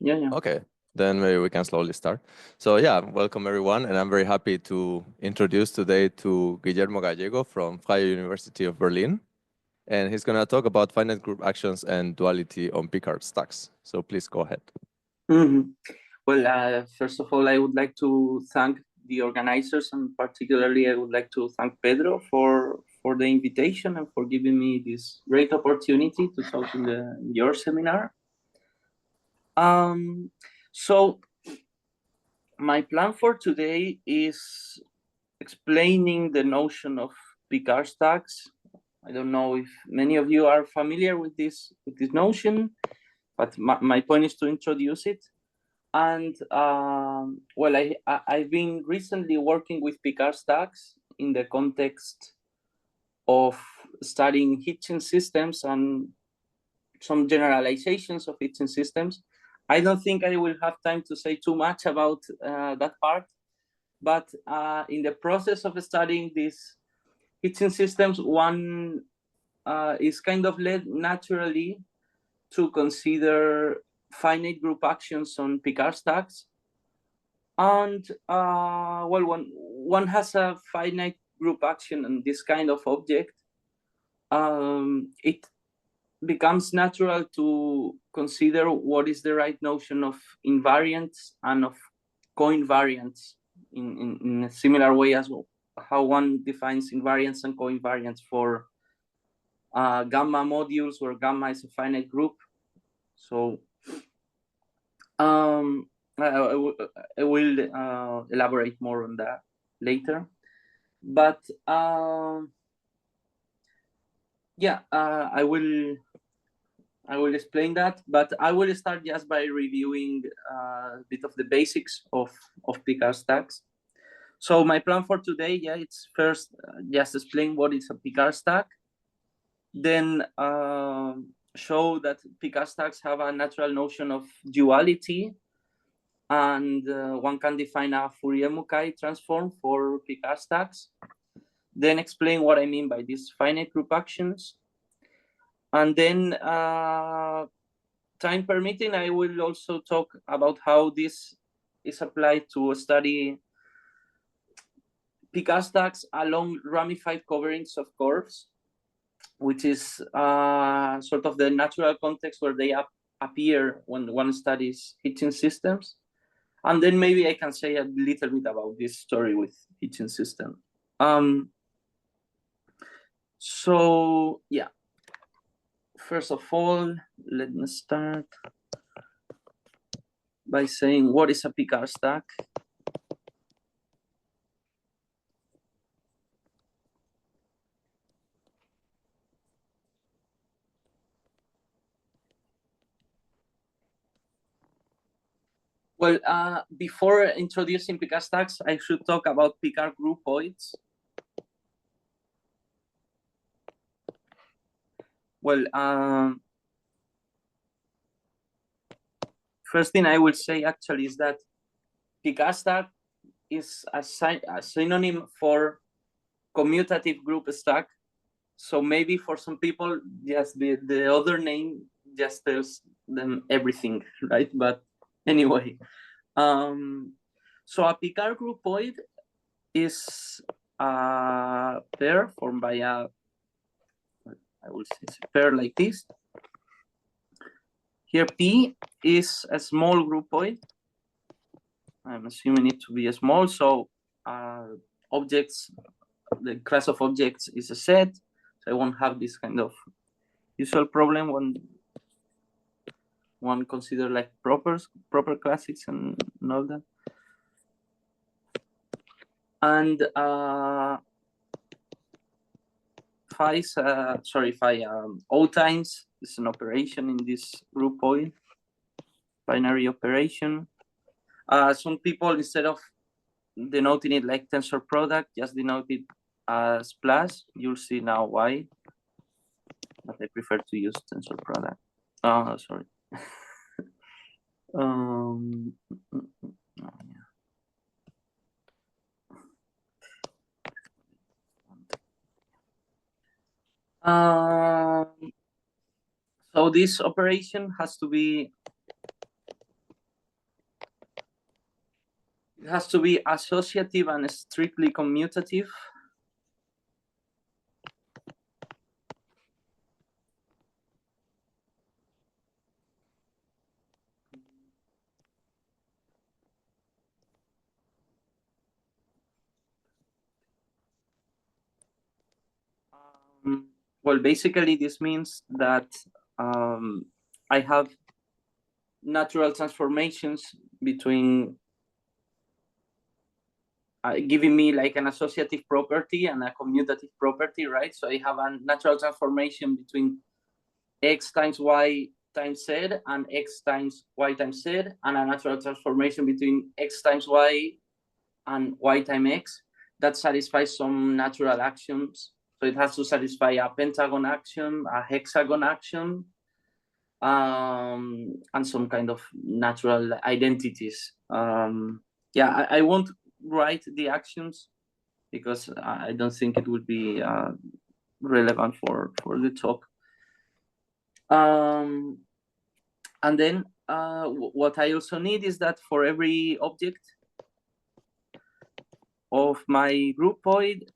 Yeah. Okay, then maybe we can slowly start. So yeah, welcome everyone, and I'm very happy to introduce today to Guillermo Gallego from Freie University of Berlin, and he's gonna talk about finite group actions and duality on Picard stacks. So please go ahead. Well, first of all, I would like to thank the organizers, and particularly I would like to thank Pedro for the invitation and for giving me this great opportunity to talk in your seminar. So my plan for today is explaining the notion of Picard stacks. I don't know if many of you are familiar with this notion, but my point is to introduce it. And well, I've been recently working with Picard stacks in the context of studying Hitchin systems and some generalizations of Hitchin systems. I don't think I will have time to say too much about that part, but in the process of studying these Hitchin systems, one is kind of led naturally to consider finite group actions on Picard stacks. And well, one has a finite group action on this kind of object. It becomes natural to consider what is the right notion of invariance and of coinvariance in a similar way as well, how one defines invariance and coinvariance for gamma modules where gamma is a finite group. So I will elaborate more on that later. But yeah, I will explain that. But I will start just by reviewing a bit of the basics of Picard stacks. So my plan for today, yeah, it's first just explain what is a Picard stack, then show that Picard stacks have a natural notion of duality, and one can define a Fourier-Mukai transform for Picard stacks. Then explain what I mean by these finite group actions. And then, time permitting, I will also talk about how this is applied to study Picard stacks along ramified coverings of curves, which is sort of the natural context where they appear when one studies Hitchin systems. And then maybe I can say a little bit about this story with Hitchin system. So yeah, first of all, let me start by saying what is a Picard stack. Well, before introducing Picard stacks, I should talk about Picard groupoids. Well, first thing I will say actually is that Picard stack is a synonym for commutative group stack. So maybe for some people, just the other name just tells them everything, right? But anyway, so a Picard groupoid is a pair formed by a, I will say it's a pair like this. Here P is a small groupoid. I'm assuming it to be a small, so objects, the class of objects is a set, so I won't have this kind of usual problem when one consider like proper classes and all that. And phi O times is an operation in this groupoid, binary operation. Some people, instead of denoting it like tensor product, just denote it as plus. You'll see now why, but I prefer to use tensor product. Sorry. So this operation has to be It has to be associative and strictly commutative. Well, basically, this means that I have natural transformations between giving me like an associative property and a commutative property, right? So I have a natural transformation between x times y times z and x times y times z, and a natural transformation between x times y and y times x that satisfies some natural actions. So it has to satisfy a pentagon action, a hexagon action, and some kind of natural identities. Yeah, I won't write the actions because I don't think it would be relevant for the talk. And then what I also need is that for every object of my groupoid,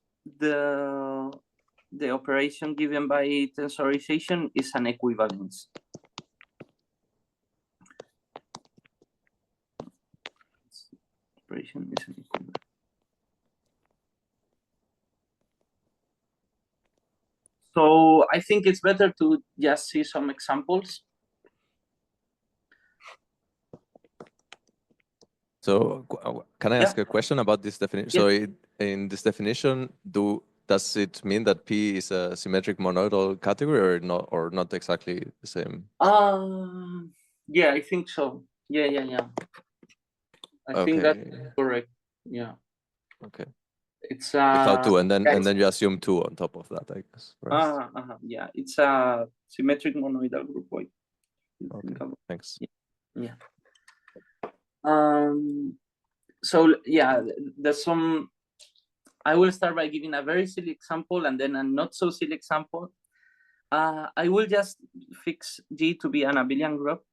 the operation given by tensorization is an equivalence. Operation is an equivalence. So I think it's better to just see some examples. So can I ask a question about this definition? Yeah. So in this definition, does it mean that P is a symmetric monoidal category or not exactly the same? Yeah, I think so. Yeah. I think that's correct. Yeah. Okay. It's without two, and then you assume two on top of that, I guess. Right? Yeah, it's a symmetric monoidal groupoid. Okay, thanks. Yeah. So yeah, there's some. I will start by giving a very silly example and then a not so silly example. I will just fix G to be an abelian group.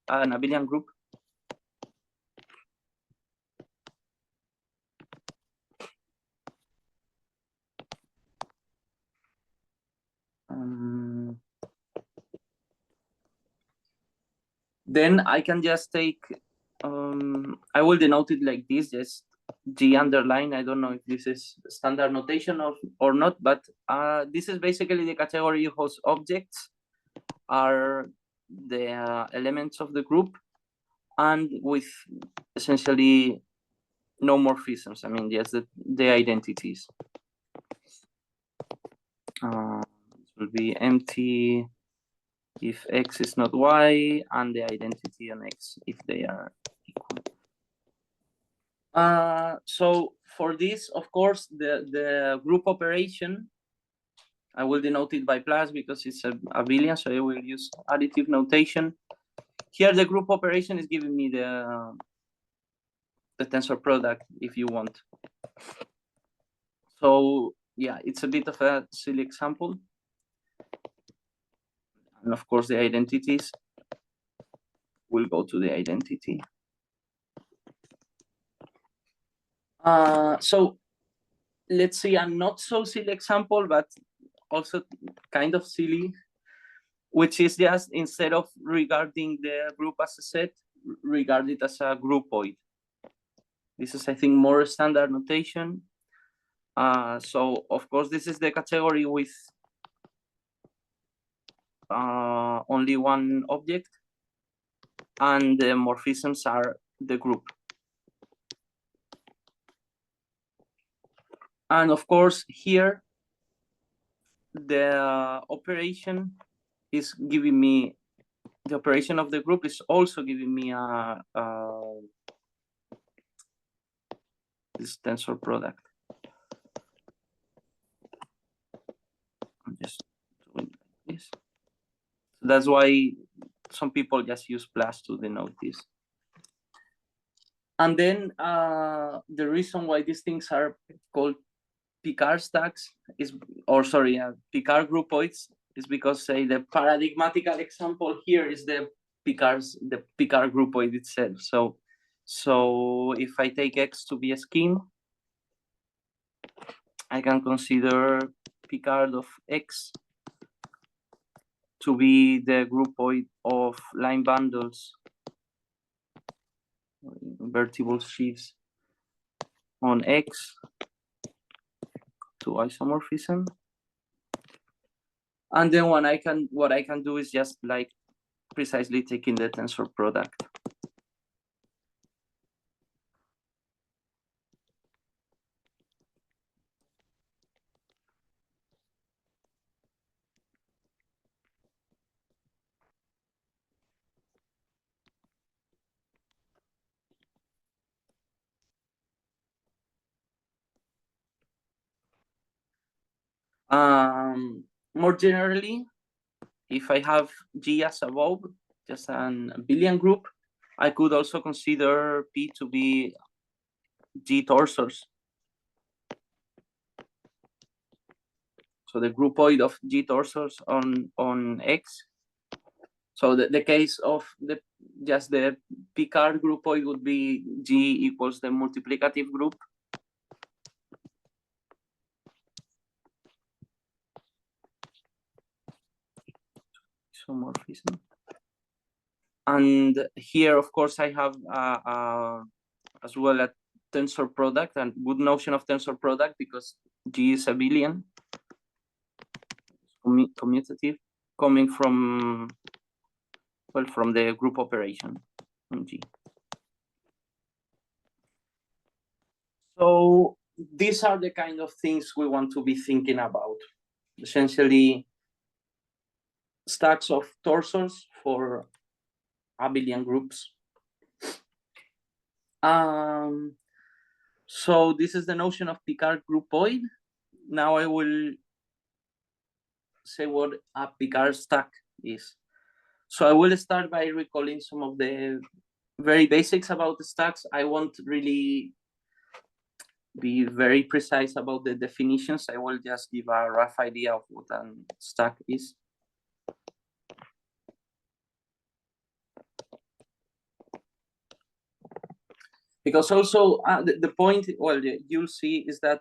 Then I can just take, I will denote it like this, just G underline. I don't know if this is standard notation or not, but this is basically the category whose objects are the elements of the group and with essentially no morphisms. I mean, just the identities. This will be empty if x is not y, and the identity on x if they are equal. So for this, of course, the group operation, I will denote it by plus because it's a abelian, so I will use additive notation. Here, the group operation is giving me the tensor product, if you want. So yeah, it's a bit of a silly example. And of course, the identities will go to the identity. So let's see a not so silly example, but also kind of silly, which is just instead of regarding the group as a set, regard it as a groupoid. This is, I think, more standard notation. So of course, this is the category with only one object, and the morphisms are the group. And of course, here, the operation is giving me, the operation of the group is also giving me this tensor product. I'm just doing this. So that's why some people just use plus to denote this. And then the reason why these things are called Picard stacks is, or sorry, Picard groupoids is because, say, the paradigmatical example here is the Picard groupoid itself. So So if I take X to be a scheme, I can consider Picard of X to be the groupoid of line bundles, invertible sheaves on X to isomorphism. And then what I can do is just like precisely taking the tensor product. More generally, if I have G as above, just an abelian group, I could also consider P to be G torsors. So the groupoid of G torsors on X. So the case of the Picard groupoid would be G equals the multiplicative group. Isomorphism. And here, of course, I have as well a tensor product, and good notion of tensor product because G is abelian, commutative, coming from, well, from the group operation on G. So these are the kind of things we want to be thinking about. Essentially, stacks of torsors for abelian groups. So this is the notion of Picard groupoid. Now I will say what a Picard stack is. So I will start by recalling some of the very basics about the stacks. I won't really be very precise about the definitions. I will just give a rough idea of what a stack is. Because also the point, well, you'll see is that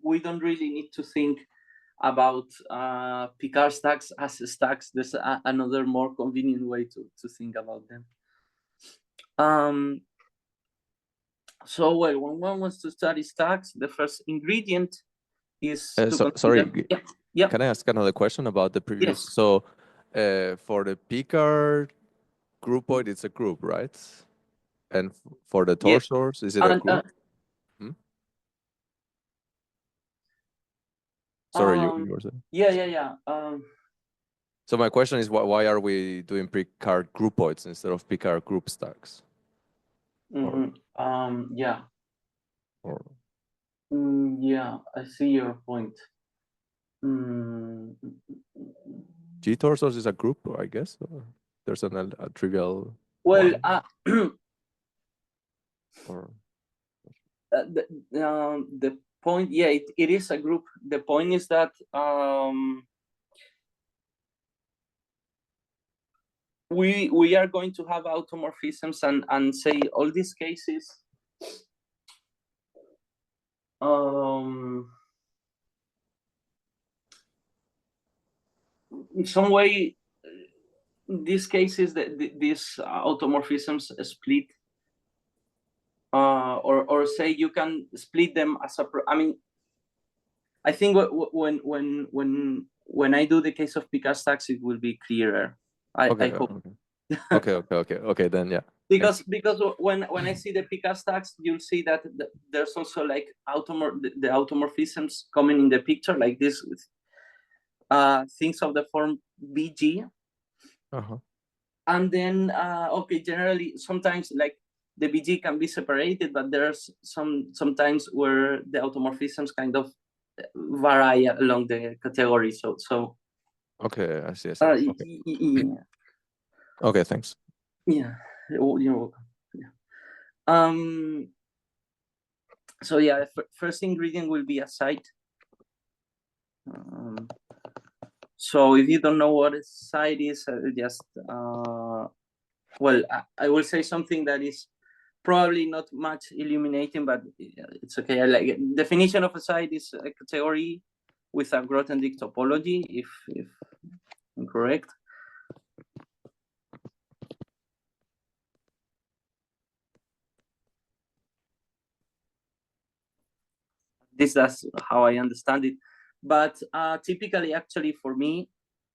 we don't really need to think about Picard stacks as stacks. There's another more convenient way to think about them. So well, when one wants to study stacks, the first ingredient is sorry. Yeah. Can I ask another question about the previous? Yes. So for the Picard groupoid, it's a group, right? And for the torsors, is it a group? Sorry, you were saying? Yeah. So my question is, why are we doing Picard groupoids instead of Picard group stacks? Yeah. Or... yeah, I see your point. G torsors is a group, I guess. Or there's a trivial. Well, or... the point, yeah, it is a group. The point is that we are going to have automorphisms and say all these cases in some way these cases that these automorphisms split or say you can split them as a I mean, I think when I do the case of Picard stacks it will be clearer. I hope. Okay, then yeah. Because when I see the Picard stacks, you'll see that there's also like the automorphisms coming in the picture, like this things of the form BG. And then okay, generally sometimes like the BG can be separated, but there's sometimes where the automorphisms kind of vary along the category. So okay, I see. Okay. Yeah. Okay, thanks. Yeah, you're welcome. Yeah. So yeah, first ingredient will be a site. So if you don't know what a site is, just well, I will say something that is probably not much illuminating, but it's okay. I like it. Definition of a site is a category with a Grothendieck topology, if incorrect. That's how I understand it. But typically, actually, for me,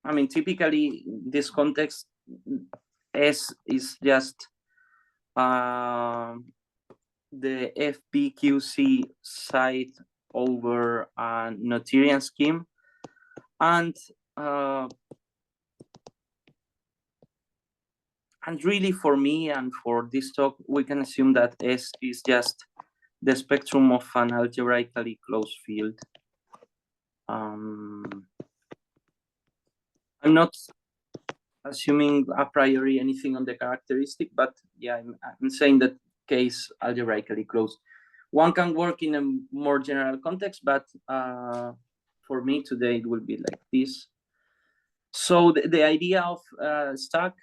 I mean, typically, this context, S is just the FPQC site over a Noetherian scheme, and really, for me and for this talk, we can assume that S is just the spectrum of an algebraically closed field. I'm not assuming a priori anything on the characteristic, but yeah, I'm saying that case algebraically closed. One can work in a more general context, but for me today it will be like this. So the idea of stack,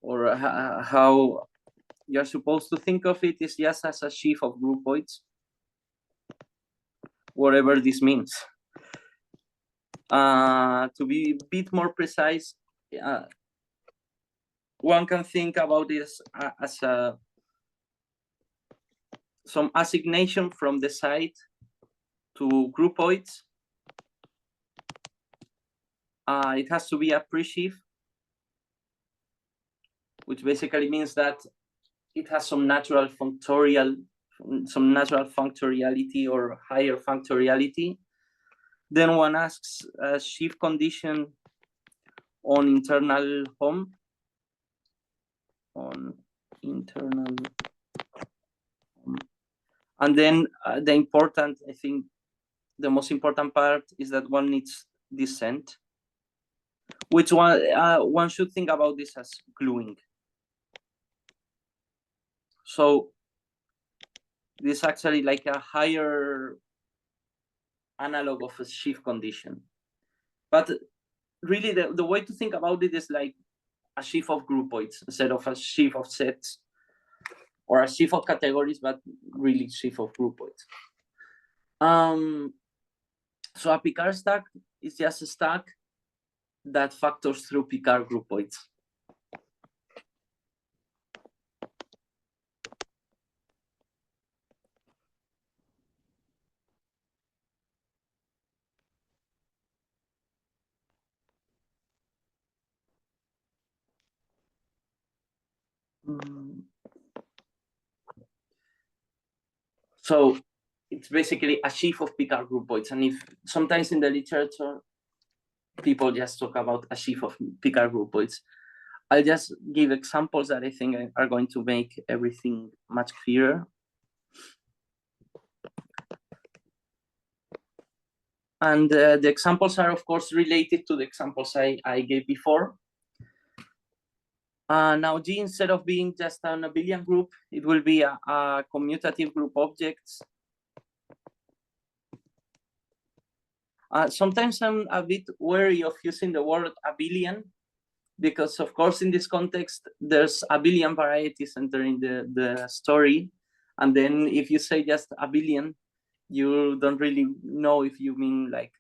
or how you're supposed to think of it, is just as a sheaf of groupoids, whatever this means. To be a bit more precise, one can think about this as some assignation from the site to groupoids. It has to be a pre-sheaf, which basically means that it has some natural functoriality or higher functoriality. Then one asks a sheaf condition on internal home, and then the important, I think, the most important part is that one needs descent, which one should think about this as gluing. So this is actually like a higher analog of a sheaf condition. But really, the way to think about it is like a sheaf of groupoids instead of a sheaf of sets, or a sheaf of categories, but really sheaf of groupoids. So a Picard stack is just a stack that factors through Picard groupoids. So it's basically a sheaf of Picard groupoids, and if sometimes in the literature people just talk about a sheaf of Picard groupoids, I'll just give examples that I think are going to make everything much clearer. And the examples are, of course, related to the examples I gave before. Now G, instead of being just an abelian group, it will be a commutative group objects. Sometimes I'm a bit wary of using the word abelian, because of course in this context there's abelian varieties entering the story, and then if you say just abelian, you don't really know if you mean like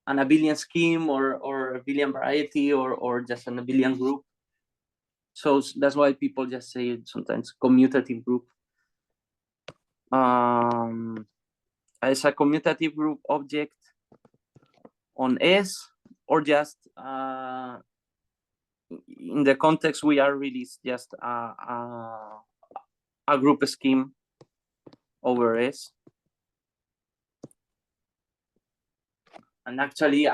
an abelian scheme or abelian variety or just an abelian group. So that's why people just say sometimes commutative group. As a commutative group object on S, or just in the context we are really just a group scheme over S. And actually,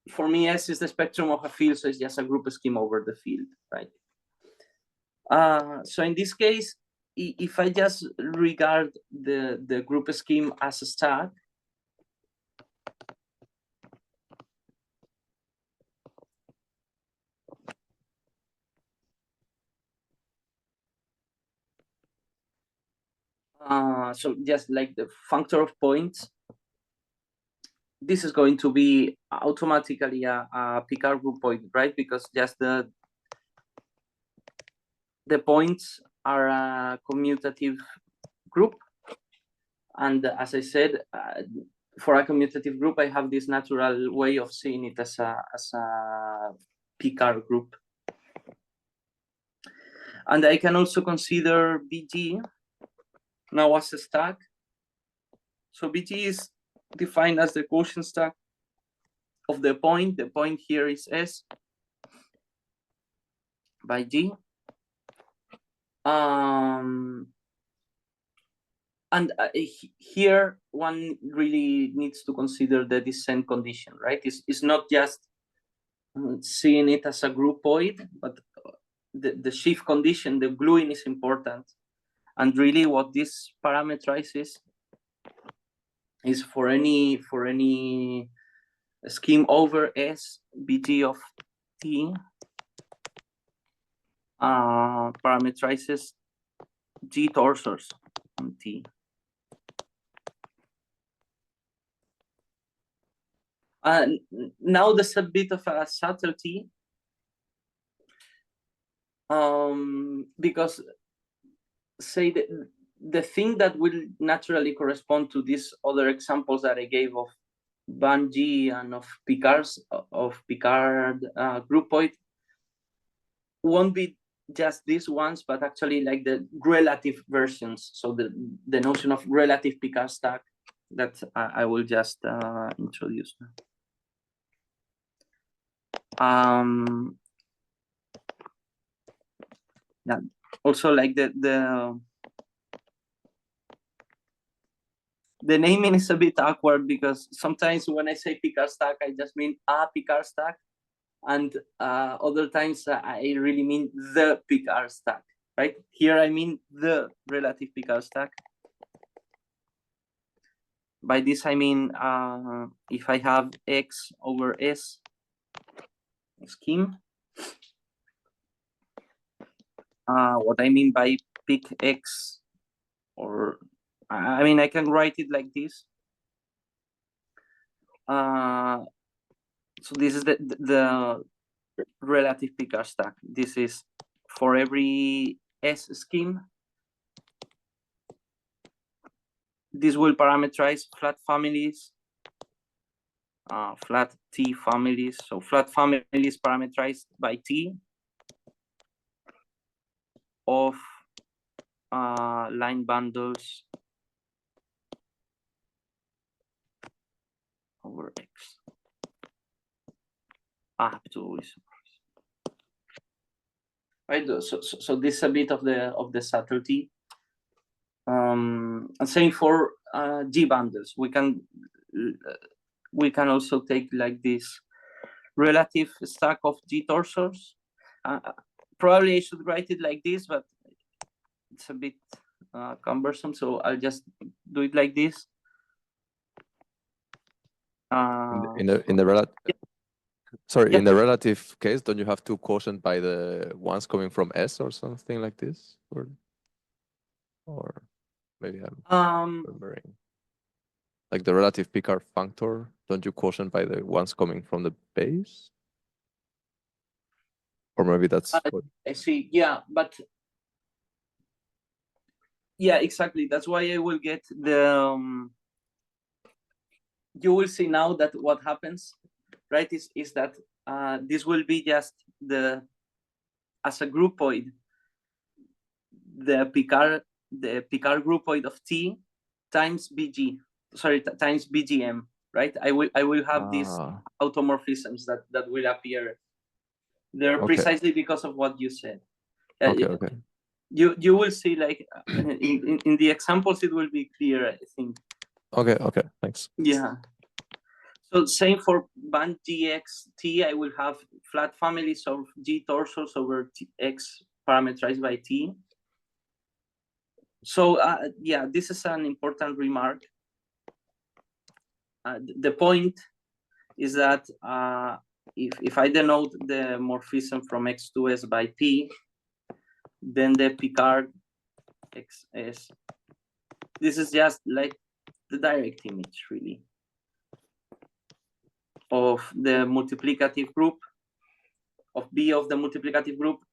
for me, S is the spectrum of a field, so it's just a group scheme over the field, right? So in this case, if I just regard the group scheme as a stack, so just like the functor of points, this is going to be automatically a Picard groupoid, right? Because just the the points are a commutative group. And as I said, for a commutative group, I have this natural way of seeing it as a Picard group. And I can also consider BG now as a stack. So BG is defined as the quotient stack of the point. The point here is S by G. And here one really needs to consider the descent condition, right? It's not just seeing it as a groupoid, but the Schiff condition, the gluing is important. And really what this parameterizes is for any scheme over S, BG of T, parameterizes G torsors on T. Now there's a bit of a subtlety, because say the thing that will naturally correspond to these other examples that I gave of Band G and of Picard groupoid won't be just these ones, but actually like the relative versions. So the notion of relative Picard stack that I will just introduce now. Yeah. Also, like the naming is a bit awkward because sometimes when I say Picard stack, I just mean a Picard stack, and other times I really mean the Picard stack. Right here, I mean the relative Picard stack. By this, I mean if I have X over S scheme. What I mean by pick X, or I mean I can write it like this. So this is the relative Picard stack. This is for every S scheme. This will parameterize flat families, flat T families. So flat families parameterized by T of line bundles over X up to isomorphism. Right. So this is a bit of the subtlety. And same for G bundles. We can also take like this relative stack of G torsors. Probably I should write it like this, but it's a bit cumbersome, so I'll just do it like this. In the relative case, don't you have to quotient by the ones coming from S or something like this, or maybe I'm remembering, like the relative Picard functor? Don't you quotient by the ones coming from the base? Or maybe that's I see. Yeah, but yeah, exactly. That's why I will get the. You will see now that what happens, right? Is that this will be just as a groupoid, the Picard groupoid of T times BG. Sorry, times BGM. Right? I will have these automorphisms that will appear there precisely because of what you said. Okay. You will see, like in the examples, it will be clear, I think. Okay, thanks. Yeah. So same for band GXT, I will have flat families of G torsors over X parameterized by T. So yeah, this is an important remark. The point is that if I denote the morphism from X to S by P, then the Picard XS, this is just like the direct image, really, of the multiplicative group, of B of the multiplicative group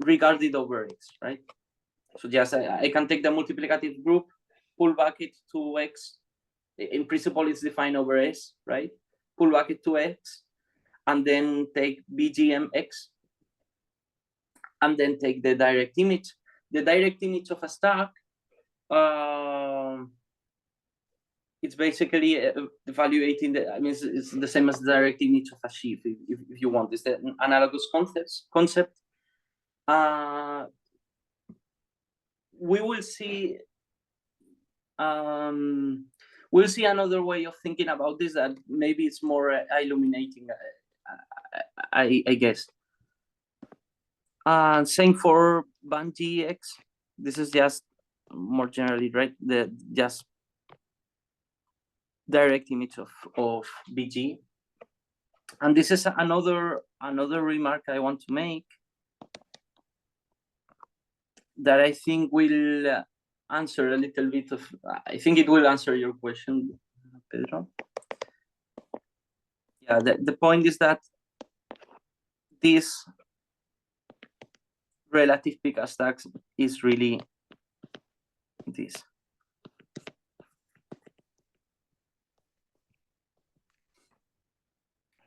regarded over X, right? So just I can take the multiplicative group, pull back it to X. In principle, it's defined over S, right? Pull back it to X, and then take BGMX, and then take the direct image. The direct image of a stack, it's basically evaluating the, I mean, it's the same as the direct image of a sheaf, if you want. It's the analogous concept. We will see. We'll see another way of thinking about this that maybe it's more illuminating, I guess. Same for BandGX. This is just more generally, right? The just direct image of BG. And this is another remark I want to make that I think will answer a little bit of, I think it will answer your question, Pedro. Yeah, the point is that this relative Picard stacks is really this.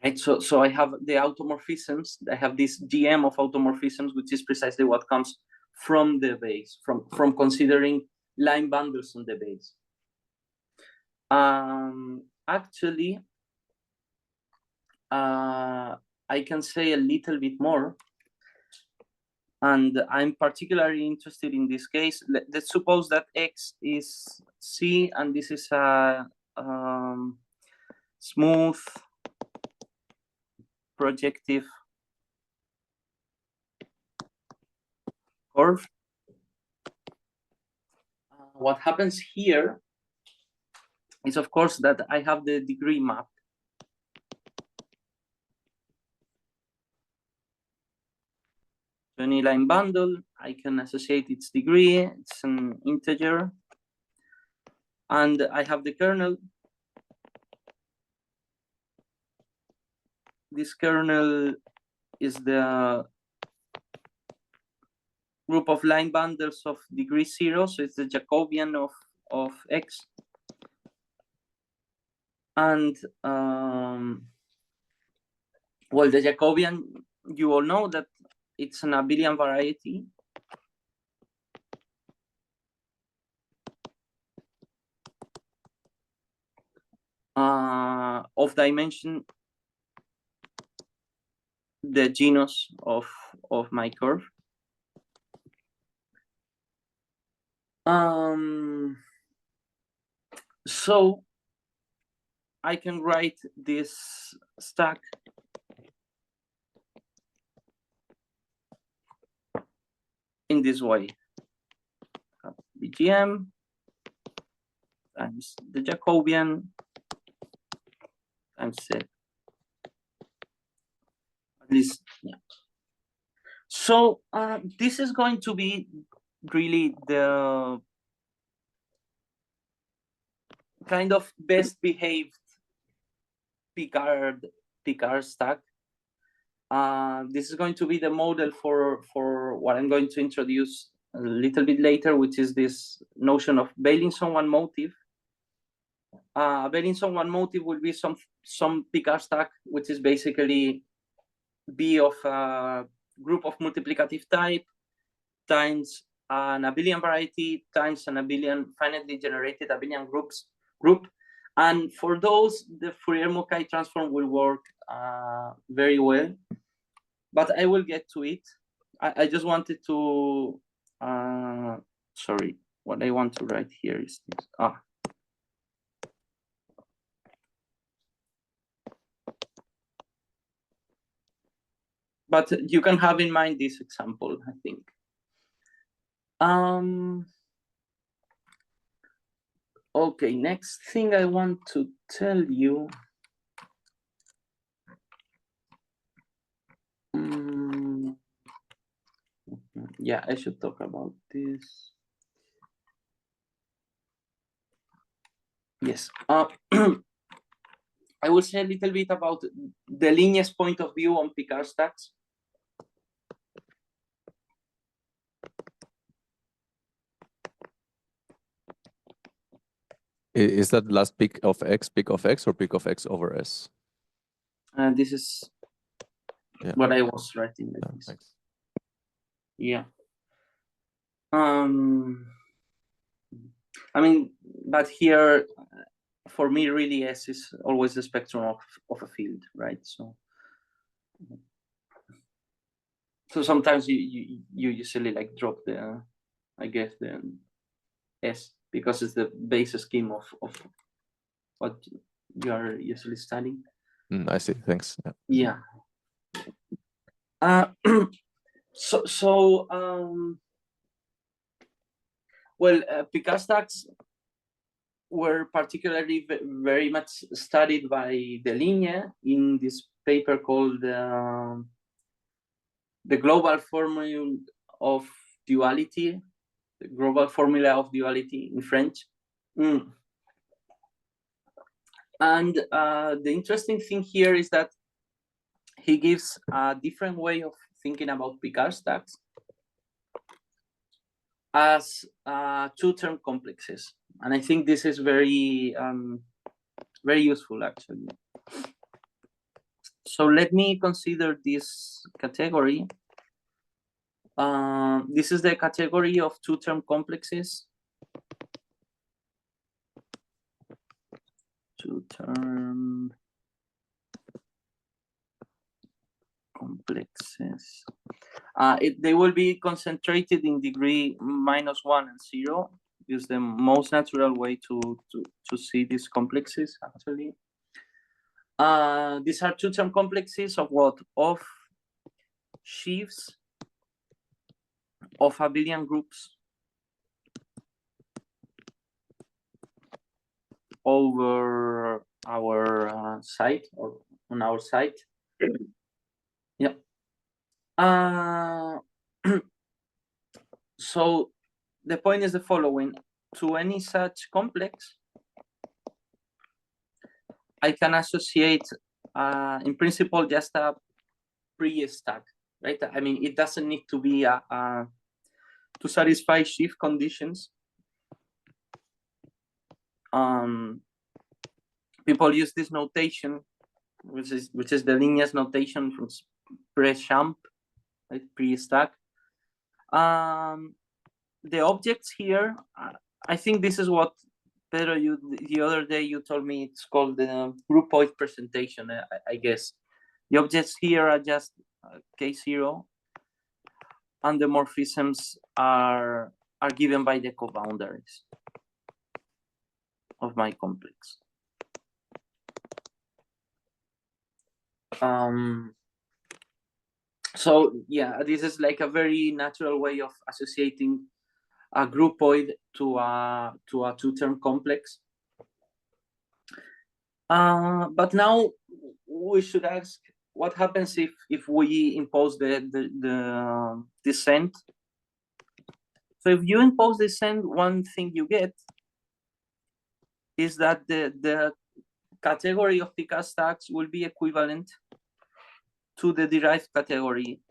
Right, so I have the automorphisms. I have this GM of automorphisms, which is precisely what comes from the base, from considering line bundles on the base. Actually, I can say a little bit more, and I'm particularly interested in this case. Let's suppose that X is C, and this is a smooth projective curve. What happens here is, of course, that I have the degree map. To any line bundle, I can associate its degree. It's an integer. And I have the kernel. This kernel is the group of line bundles of degree 0. So it's the Jacobian of X. And well, the Jacobian, you all know that it's an abelian variety. Of dimension the genus of my curve. So I can write this stack in this way. BGM times the Jacobian times Z. At least, yeah. So this is going to be really the kind of best behaved Picard stack. This is going to be the model for what I'm going to introduce a little bit later, which is this notion of Beilinson-1 motive. Beilinson-1 motive will be some Picard stack, which is basically B of a group of multiplicative type times an abelian variety times an abelian finitely generated abelian group. And for those, the Fourier-Mukai transform will work very well, but I will get to it. I just wanted to, sorry, what I want to write here is this. But you can have in mind this example, I think. Okay, next thing I want to tell you. Yeah, I should talk about this. Yes. I will say a little bit about the Lignes point of view on Picard stacks. Is that last peak of x or peak of x over s? This is Yeah. what I was writing. Like Yeah, this. thanks. Yeah. I mean, but here, for me, really, S is always the spectrum of a field, right? So sometimes you usually like drop the, I guess, the S because it's the base scheme of what you are usually studying. I see. Thanks. Yeah. Well, Picard stacks were particularly very much studied by Deligne in this paper called the global formula of duality, the global formula of duality in French. And the interesting thing here is that he gives a different way of thinking about Picard stacks as two-term complexes. And I think this is very, very useful, actually. So let me consider this category. This is the category of two-term complexes. Two-term complexes. They will be concentrated in degree -1 and 0. Is the most natural way to see these complexes, actually. These are two-term complexes of what? Of sheaves of abelian groups over our site or on our site. Yeah. So the point is the following. To any such complex, I can associate, in principle, just a pre-stack, right? I mean, it doesn't need to be to satisfy sheaf conditions. People use this notation, which is the Ligne's notation from pre-champ, right? Pre-stack. The objects here, I think this is what Pedro, the other day you told me it's called the groupoid presentation. I guess the objects here are just K0, and the morphisms are given by the coboundaries of my complex. So yeah, this is like a very natural way of associating a groupoid to a two-term complex. But now we should ask, what happens if we impose the descent? So if you impose descent, one thing you get is that the category of Picard stacks will be equivalent to the derived category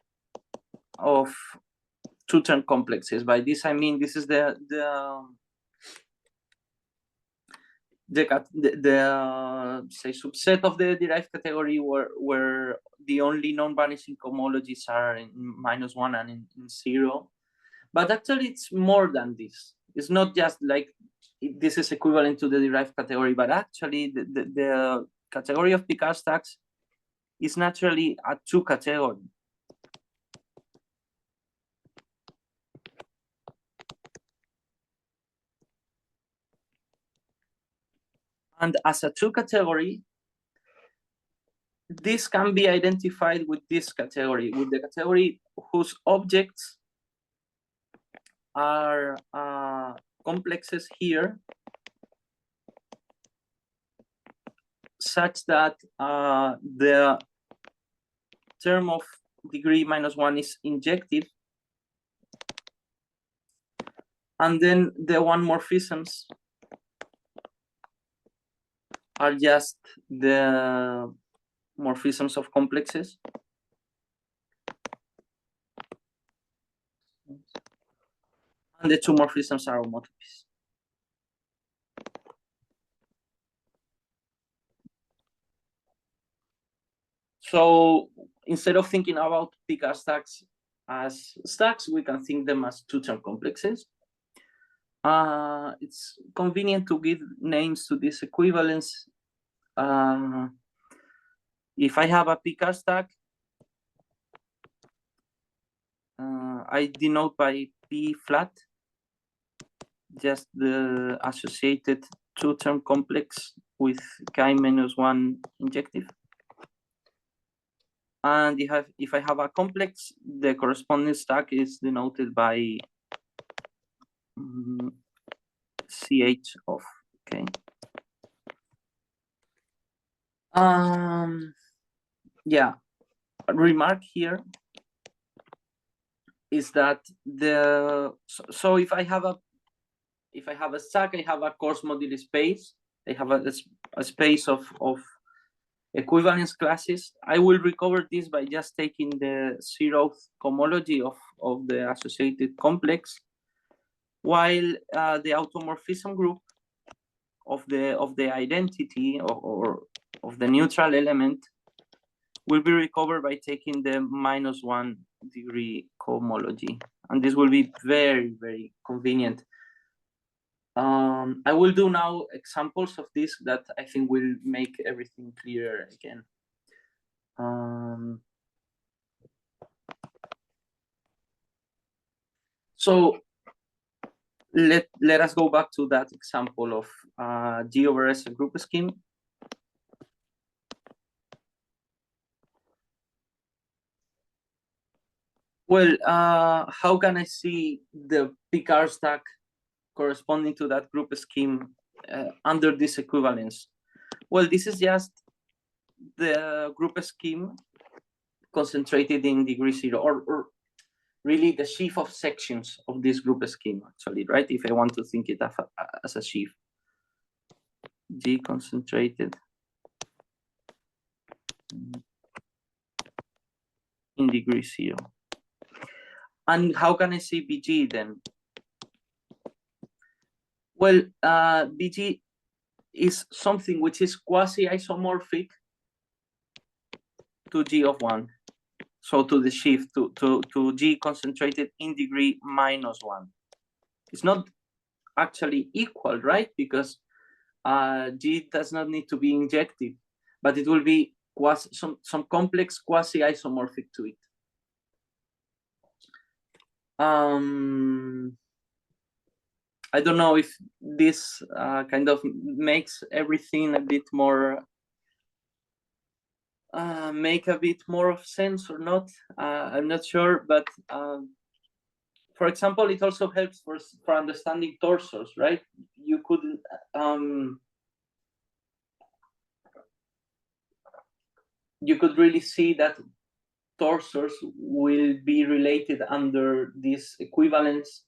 of two-term complexes. By this I mean this is the say subset of the derived category where the only non-vanishing cohomologies are in -1 and in 0. But actually it's more than this. It's not just like this is equivalent to the derived category, but actually the category of Picard stacks is naturally a two-category. And as a two-category, this can be identified with this category, with the category whose objects are complexes here, such that the term of degree -1 is injective, and then the one morphisms are just the morphisms of complexes. And the two morphisms are homotopes. So instead of thinking about Picard stacks as stacks, we can think them as two-term complexes. It's convenient to give names to this equivalence. If I have a Picard stack, I denote by P flat just the associated two-term complex with chi-1 injective. And if I have a complex, the corresponding stack is denoted by CH of, okay. Yeah, a remark here is that so if I have a stack, I have a coarse moduli space. I have a space of equivalence classes. I will recover this by just taking the zeroth cohomology of the associated complex, while the automorphism group of the identity or of the neutral element will be recovered by taking the -1 degree cohomology, and this will be very, very convenient. I will do now examples of this that I think will make everything clearer again. So let us go back to that example of G over S group scheme. Well, how can I see the Picard stack corresponding to that group scheme under this equivalence? Well, this is just the group scheme concentrated in degree 0, or really the sheaf of sections of this group scheme, actually, right? If I want to think it as a sheaf. G concentrated in degree 0. And how can I see BG then? Well, BG is something which is quasi-isomorphic to G of 1. So to the sheaf, to G concentrated in degree -1. It's not actually equal, right? Because G does not need to be injective, but it will be some complex quasi-isomorphic to it. I don't know if this kind of makes everything a bit more, make a bit more of sense or not. I'm not sure, but for example, it also helps for understanding torsors, right? You could really see that torsors will be related under this equivalence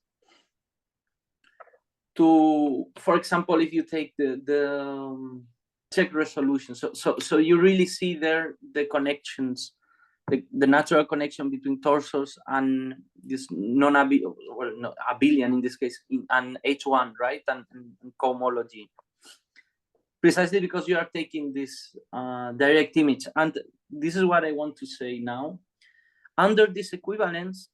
to, for example, if you take the check resolution. So you really see there the connections, the natural connection between torsors and this non-abelian, well, no, abelian in this case, and H1, right? And cohomology. Precisely because you are taking this direct image. And this is what I want to say now. Under this equivalence,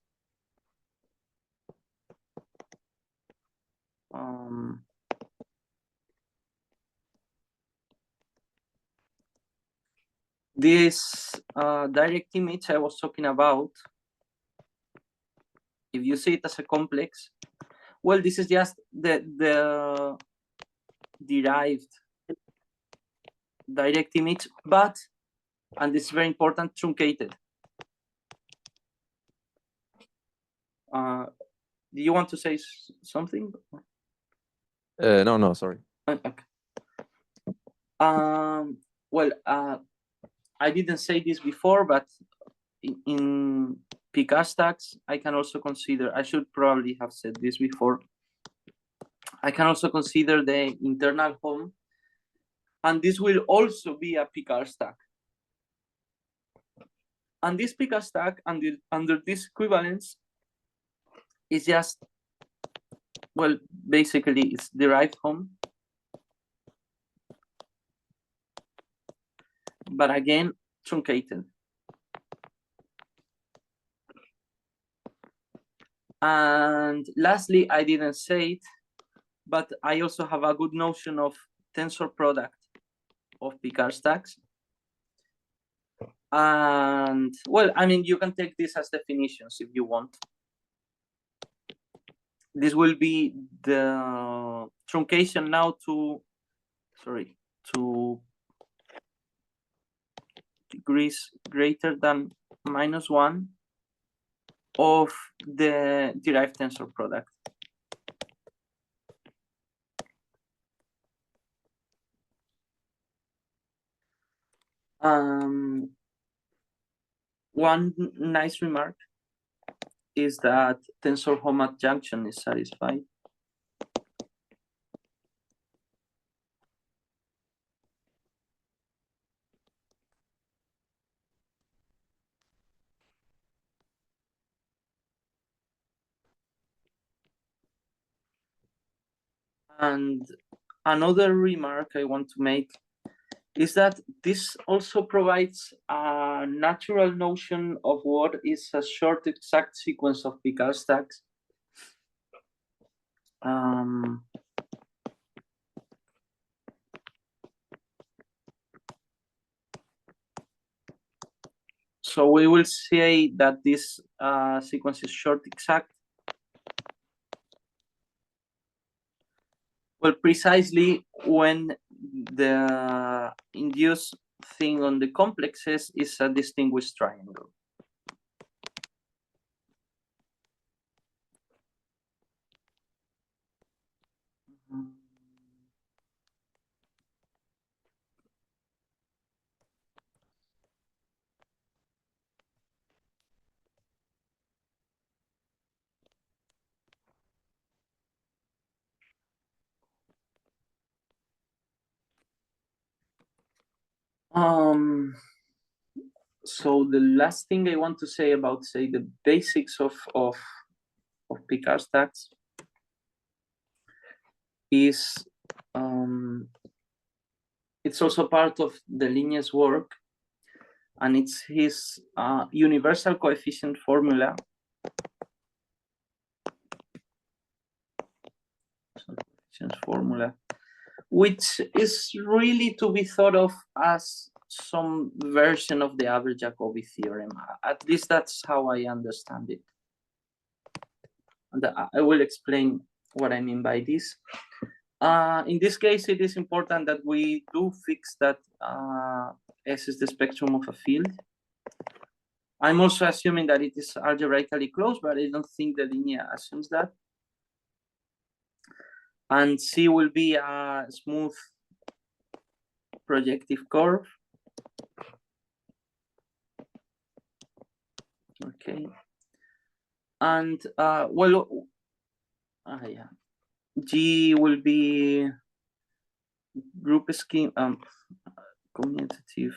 this direct image I was talking about, if you see it as a complex, well, this is just the derived direct image, but, and this is very important, truncated. Do you want to say something? No, sorry. Okay. Well, I didn't say this before, but in Picard stacks, I can also consider, I should probably have said this before, I can also consider the internal home, and this will also be a Picard stack. And this Picard stack under this equivalence is just, well, basically it's derived home. But again, truncated. And lastly, I didn't say it, but I also have a good notion of tensor product of Picard stacks. And well, I mean, you can take this as definitions if you want. This will be the truncation now to degrees greater than -1 of the derived tensor product. One nice remark is that tensor Hom adjunction is satisfied. And another remark I want to make is that this also provides a natural notion of what is a short exact sequence of Picard stacks. So we will say that this sequence is short exact. Well, precisely when the induced thing on the complexes is a distinguished triangle. So the last thing I want to say about, say, the basics of Picard stacks is it's also part of Delignè's work, and it's his universal coefficient formula. Which is really to be thought of as some version of the Abel-Jacobi theorem. At least that's how I understand it. And I will explain what I mean by this. In this case, it is important that we do fix that S is the spectrum of a field. I'm also assuming that it is algebraically closed, but I don't think the linear assumes that. And C will be a smooth projective curve. Okay. And well, yeah. G will be group scheme commutative.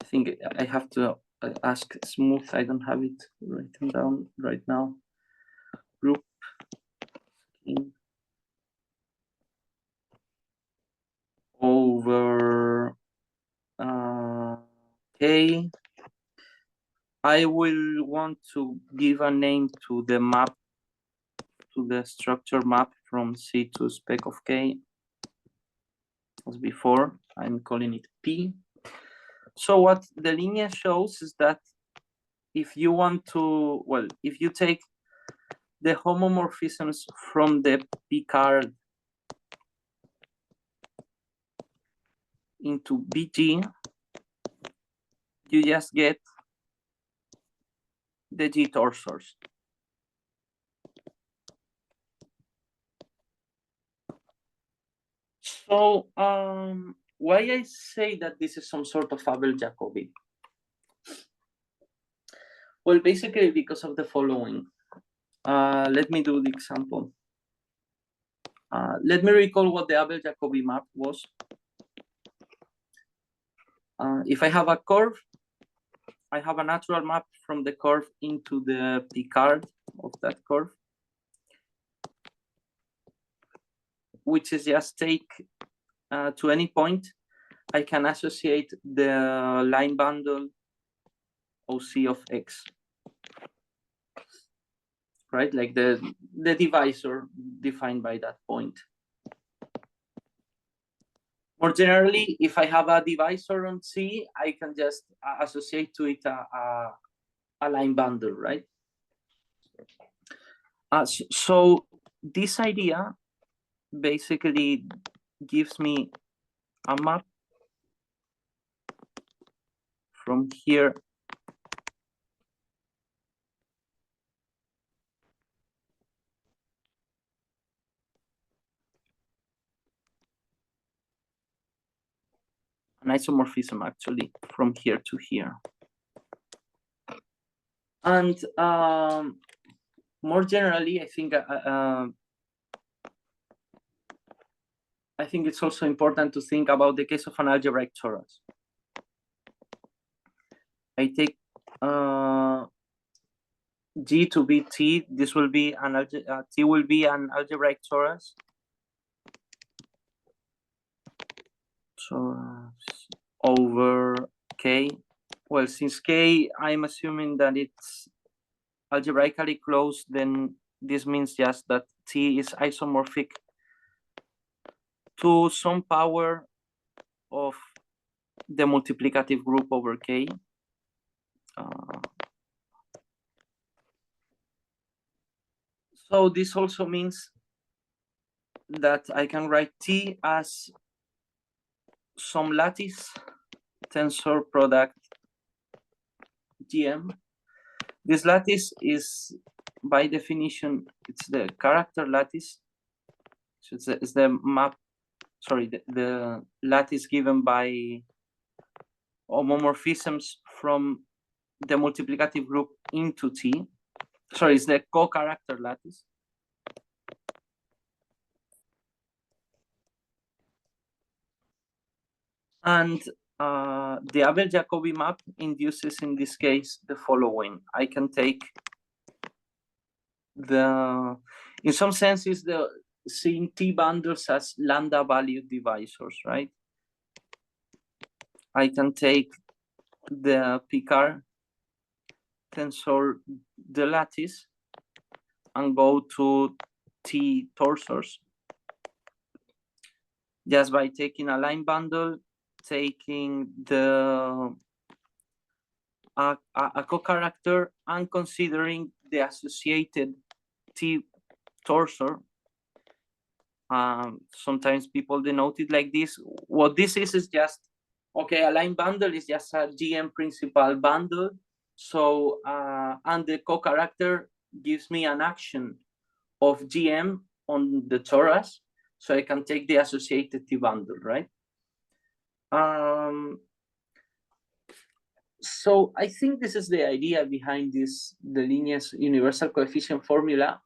I think I have to ask smooth. I don't have it written down right now. Group scheme over K. I will want to give a name to the map, to the structure map from C to spec of K. As before, I'm calling it P. So what the linear shows is that if you want to, well, if you take the homomorphisms from the Picard into BG, you just get the G torsors. So why I say that this is some sort of Abel-Jacobi? Well, basically because of the following. Let me do the example. Let me recall what the Abel-Jacobi map was. If I have a curve, I have a natural map from the curve into the Picard of that curve, which is just take to any point, I can associate the line bundle OC of X. right? Like the divisor defined by that point. More generally, if I have a divisor on C, I can just associate to it a line bundle, right? So this idea basically gives me a map from here an isomorphism actually from here to here. And more generally, I think it's also important to think about the case of an algebraic torus. I take G to be T. This will be an T will be an algebraic torus. Torus over K. Well, since K, I'm assuming that it's algebraically closed, then this means just that T is isomorphic to some power of the multiplicative group over K. So this also means that I can write T as some lattice tensor product GM. This lattice is, by definition, it's the character lattice. So it's the map, sorry, the lattice given by homomorphisms from the multiplicative group into T. Sorry, it's the co-character lattice. And the Abel-Jacobi map induces, in this case, the following. I can take in some senses, seeing T bundles as lambda valued divisors, right? I can take the Picard tensor, the lattice, and go to T torsors just by taking a line bundle, taking a co-character, and considering the associated T torsor. Sometimes people denote it like this. What this is just, okay, a line bundle is just a GM principal bundle. So, and the co-character gives me an action of GM on the torus, so I can take the associated T bundle, right? So I think this is the idea behind the Linea's universal coefficient formula.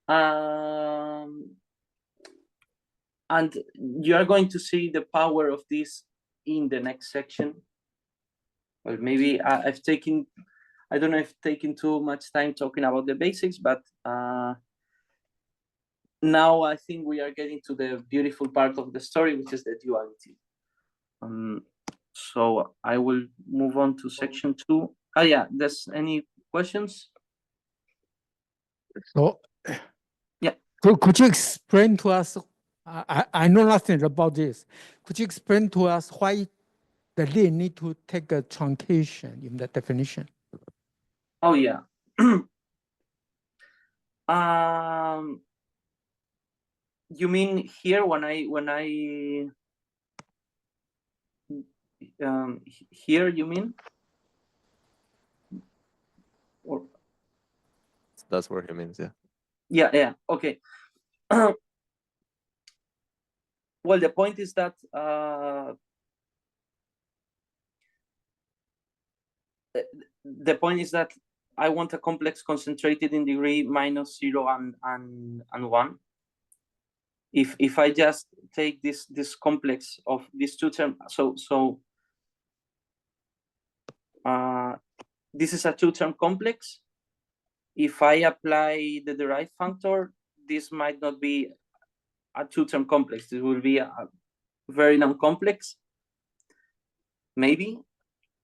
And you are going to see the power of this in the next section. Well, maybe I've taken, I don't know if I've taken too much time talking about the basics, but now I think we are getting to the beautiful part of the story, which is the duality. So I will move on to section 2. Oh yeah, there's any questions? So, yeah. Could you explain to us? I know nothing about this. Could you explain to us why the Lie need to take a truncation in the definition? Oh yeah. You mean here when I here you mean? Or that's where he means, yeah. Yeah, okay. Well, the point is that I want a complex concentrated in degree -0 and 1. If I just take this complex of these two terms, so this is a two-term complex. If I apply the derived functor, this might not be a two-term complex. This will be a very non-complex, maybe.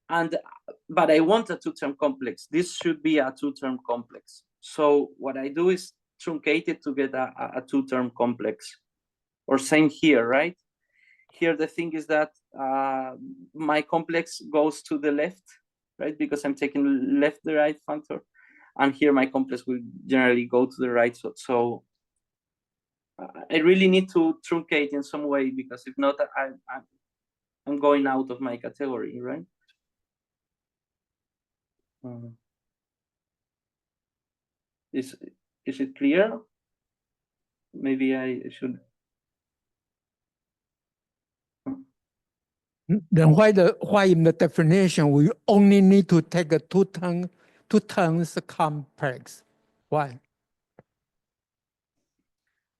But I want a two-term complex. This should be a two-term complex. So what I do is truncate it to get a two-term complex, or same here, right? Here the thing is that my complex goes to the left, right? Because I'm taking left the right functor, and here my complex will generally go to the right. So I really need to truncate in some way, because if not, I'm going out of my category, right? Is it clear? Maybe I should. Then why in the definition we only need to take a two terms complex? Why?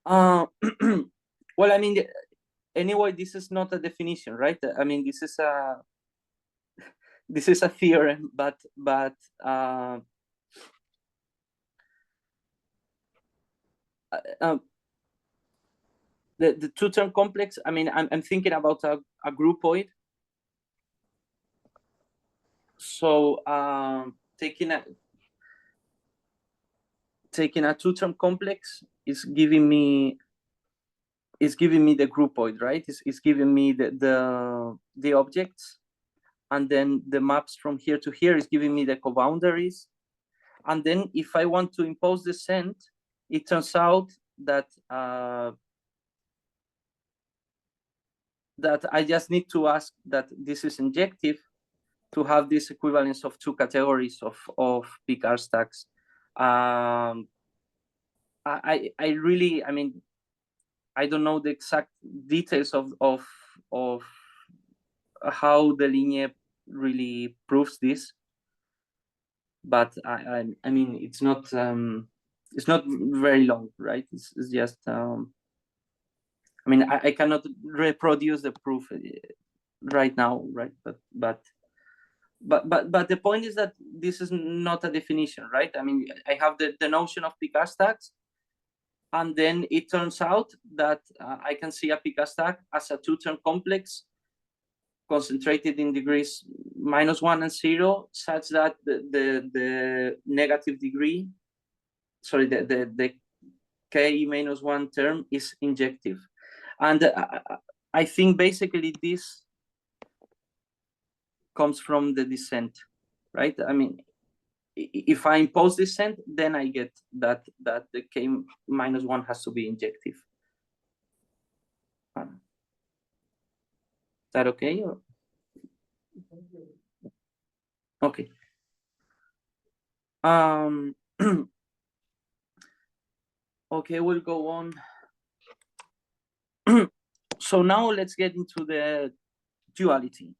Well, I mean, anyway, this is not a definition, right? I mean, this is a theorem, but the two-term complex, I mean, I'm thinking about a groupoid. So taking a two-term complex is giving me the groupoid, right? It's giving me the objects, and then the maps from here to here is giving me the coboundaries. And then if I want to impose descent, it turns out that that I just need to ask that this is injective to have this equivalence of two categories of Picard stacks. I really, I mean, I don't know the exact details of how the linear really proves this, but I mean, it's not very long, right? It's just I mean, I cannot reproduce the proof right now, right? But the point is that this is not a definition, right? I mean, I have the notion of Picard stacks, and then it turns out that I can see a Picard stack as a two-term complex concentrated in degrees -1 and 0, such that the negative degree, sorry, the k-1 term is injective. And I think basically this comes from the descent, right? I mean, if I impose descent, then I get that the k-1 has to be injective. Is that okay? Or? Okay. Okay, we'll go on. So now let's get into the duality.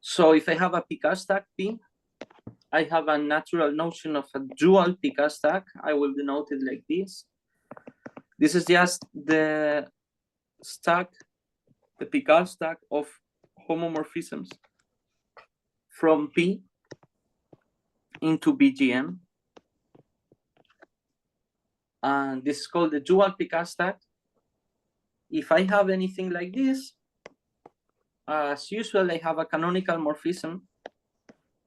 So if I have a Picard stack P, I have a natural notion of a dual Picard stack. I will denote it like this. This is just the stack, the Picard stack of homomorphisms from P into BGM. And this is called the dual Picard stack. If I have anything like this, as usual, I have a canonical morphism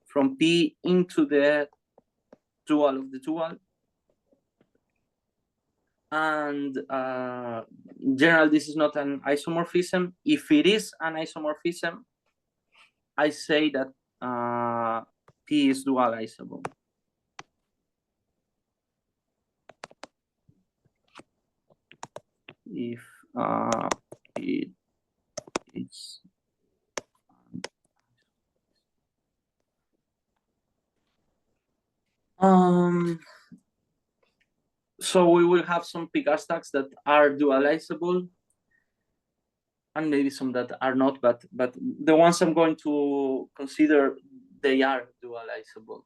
from P into the dual of the dual. And in general, this is not an isomorphism. If it is an isomorphism, I say that P is dualizable. If it is. So we will have some Picard stacks that are dualizable, and maybe some that are not, but the ones I'm going to consider, they are dualizable.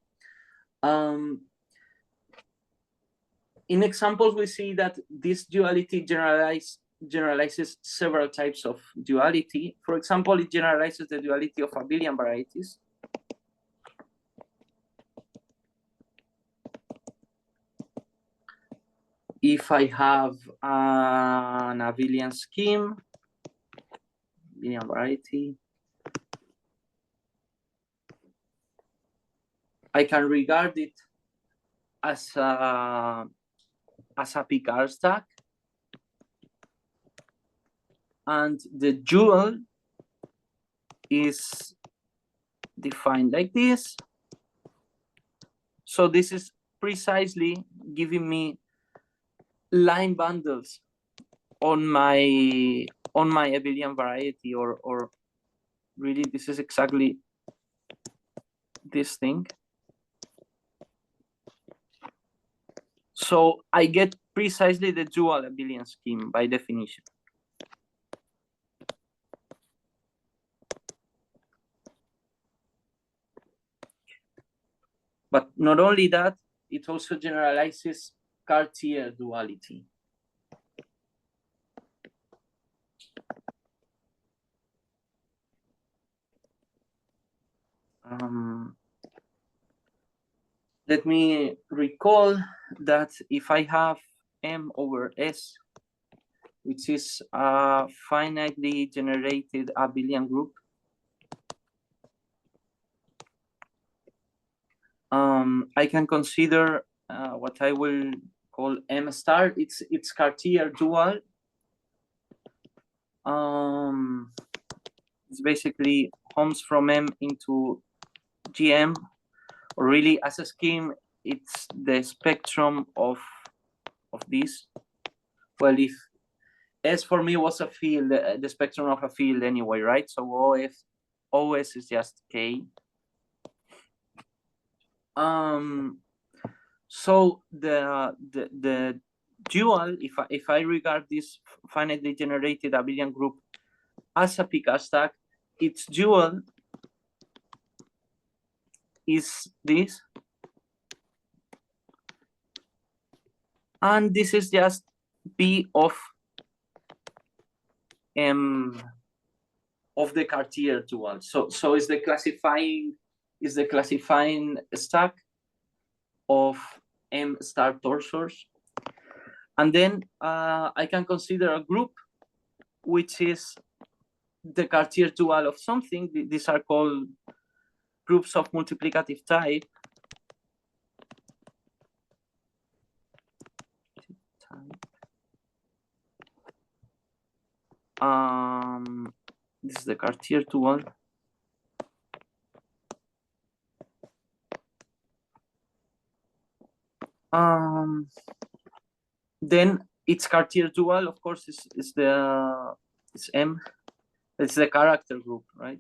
In examples, we see that this duality generalizes generalizes several types of duality. For example, it generalizes the duality of abelian varieties. If I have an abelian scheme, abelian variety, I can regard it as a Picard stack, and the dual is defined like this. So this is precisely giving me line bundles on my abelian variety, or really this is exactly this thing. So I get precisely the dual abelian scheme by definition. But not only that, it also generalizes Cartier duality. Let me recall that if I have M over S, which is a finitely generated abelian group, I can consider what I will call M star. It's Cartier dual. It's basically homes from M into GM, or really as a scheme, it's the spectrum of this. Well, if S for me was a field, the spectrum of a field anyway, right? So OS is just K. So the dual, if I regard this finitely generated abelian group as a Picard stack, its dual is this, and this is just P of the Cartier dual. So is the classifying stack of M star torsors, and then I can consider a group which is the Cartier dual of something. These are called groups of multiplicative type. This is the Cartier dual. Then its Cartier dual, of course, is M. It's the character group, right?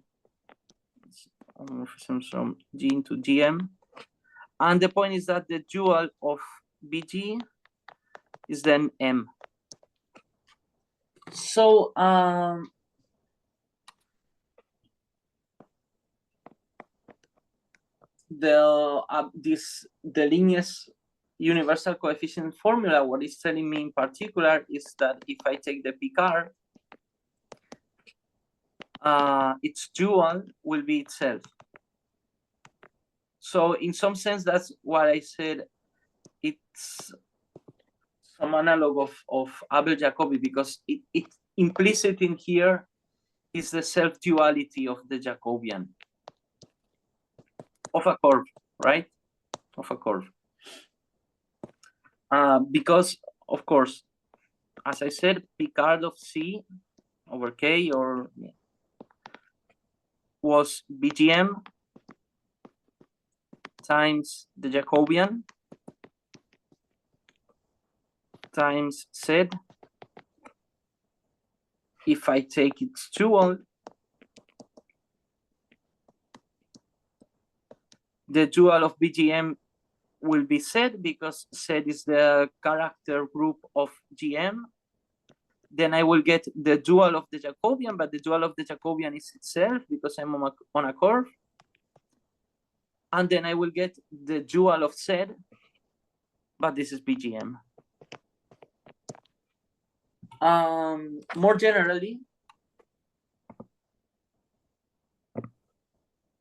It's homomorphisms from G into GM. And the point is that the dual of BG is then M. So the Linus universal coefficient formula, what it's telling me in particular is that if I take the Picard, its dual will be itself. So in some sense, that's what I said. It's some analog of Abel-Jacobi, because it implicit in here is the self-duality of the Jacobian, of a curve, right? Of a curve. Because, of course, as I said, Picard of C over K was BGM times the Jacobian times Z. If I take its dual, the dual of BGM will be Z, because Z is the character group of GM. Then I will get the dual of the Jacobian, but the dual of the Jacobian is itself, because I'm on a curve. And then I will get the dual of Z, but this is BGM. More generally,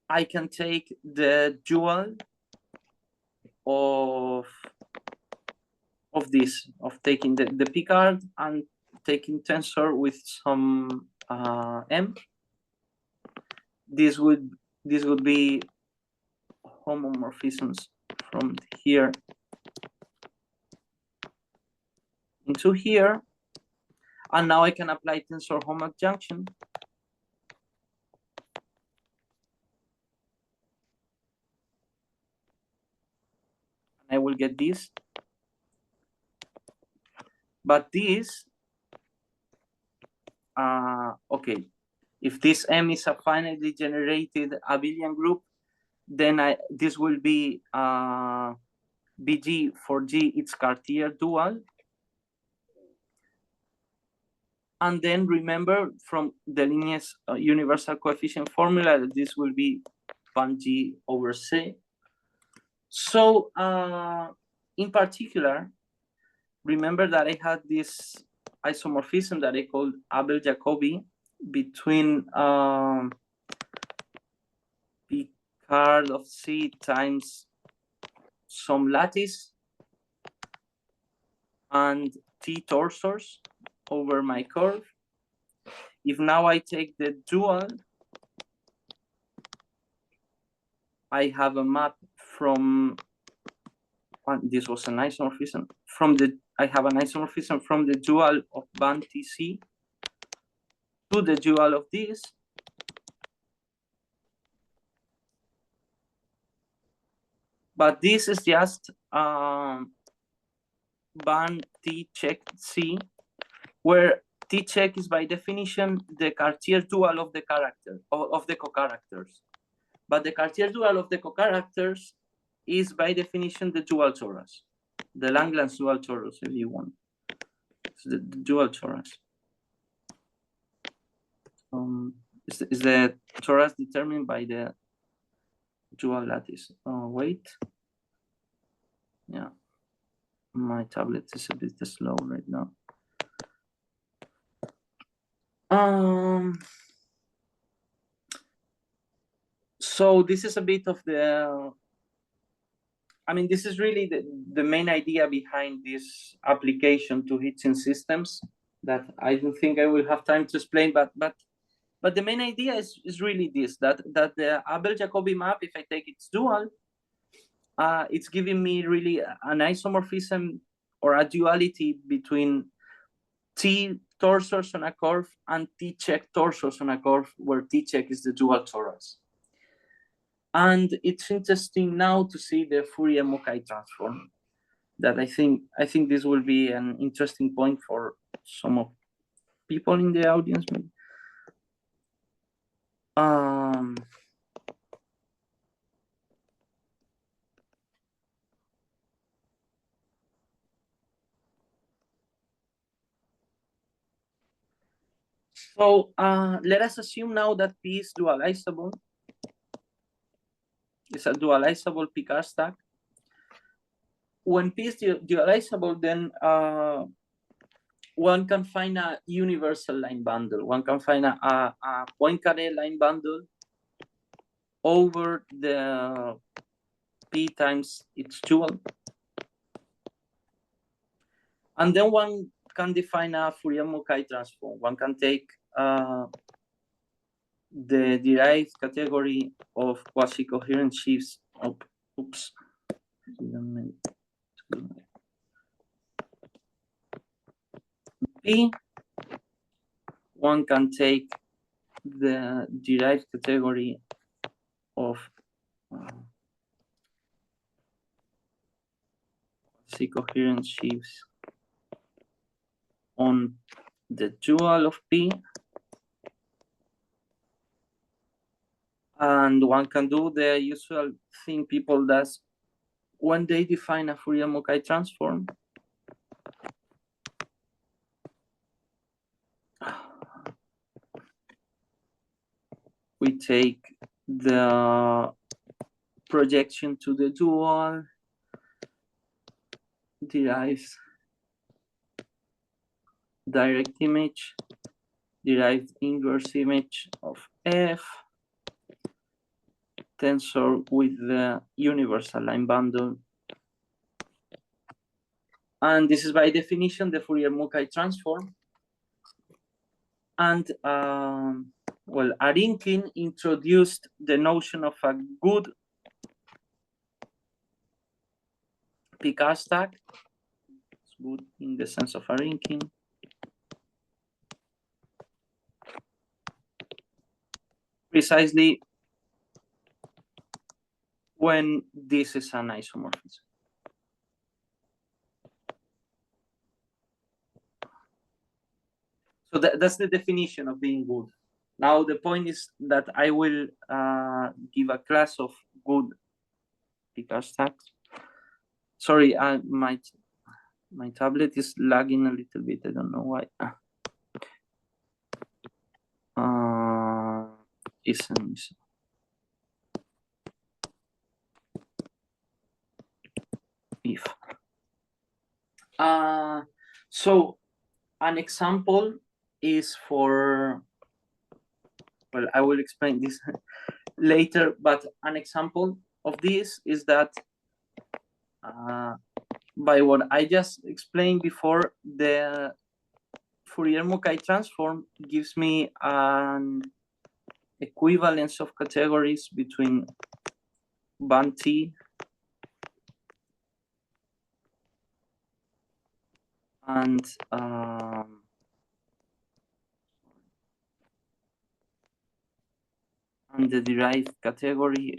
I can take the dual of taking the Picard and taking tensor with some M. This would be homomorphisms from here into here, and now I can apply tensor homoadjunction. I will get this. But this, okay, if this M is a finitely generated abelian group, then this will be BG for G, it's Cartier dual. And then remember from the Linné's universal coefficient formula that this will be 1G over C. So in particular, remember that I had this isomorphism that I called Abel-Jacobi between Picard of C times some lattice and T torsors over my curve. If now I take the dual, I have a map from, this was an isomorphism, I have an isomorphism from the dual of band TC to the dual of this. But this is just band T check C, where T check is by definition the Cartier dual of the character, of the co-characters. But the Cartier dual of the co-characters is by definition the dual torus, the Langlands dual torus, if you want. It's the dual torus. Is the torus determined by the dual lattice? Oh, wait. Yeah, my tablet is a bit slow right now. So this is a bit of the, I mean, this is really the main idea behind this application to Hitchin systems that I don't think I will have time to explain, but the main idea is really this, that the Abel-Jacobi map, if I take its dual, it's giving me really an isomorphism or a duality between T torsors on a curve and T check torsors on a curve, where T check is the dual torus. And it's interesting now to see the Fourier-Mukai transform. That I think this will be an interesting point for some of people in the audience. Maybe. So let us assume now that P is dualizable. It's a dualizable Picard stack. When P is dualizable, then one can find a universal line bundle. One can find a Poincaré line bundle over the P times its dual. And then one can define a Fourier-Mukai transform. One can take the derived category of quasi-coherent sheaves. Oops. P. One can take the derived category of quasi-coherent sheaves on the dual of P. And one can do the usual thing people does when they define a Fourier-Mukai transform. We take the projection to the dual, derives direct image, derived inverse image of F, tensor with the universal line bundle. And this is by definition the Fourier-Mukai transform. And well, Arinkin introduced the notion of a good Picard stack. It's good in the sense of Arinkin. Precisely when this is an isomorphism. So that's the definition of being good. Now the point is that I will give a class of good Picard stacks. Sorry, my tablet is lagging a little bit. I don't know why. Isn't. If. So an example is for, well, I will explain this later, but an example of this is that by what I just explained before, the Fourier-Mukai transform gives me an equivalence of categories between band T and the derived category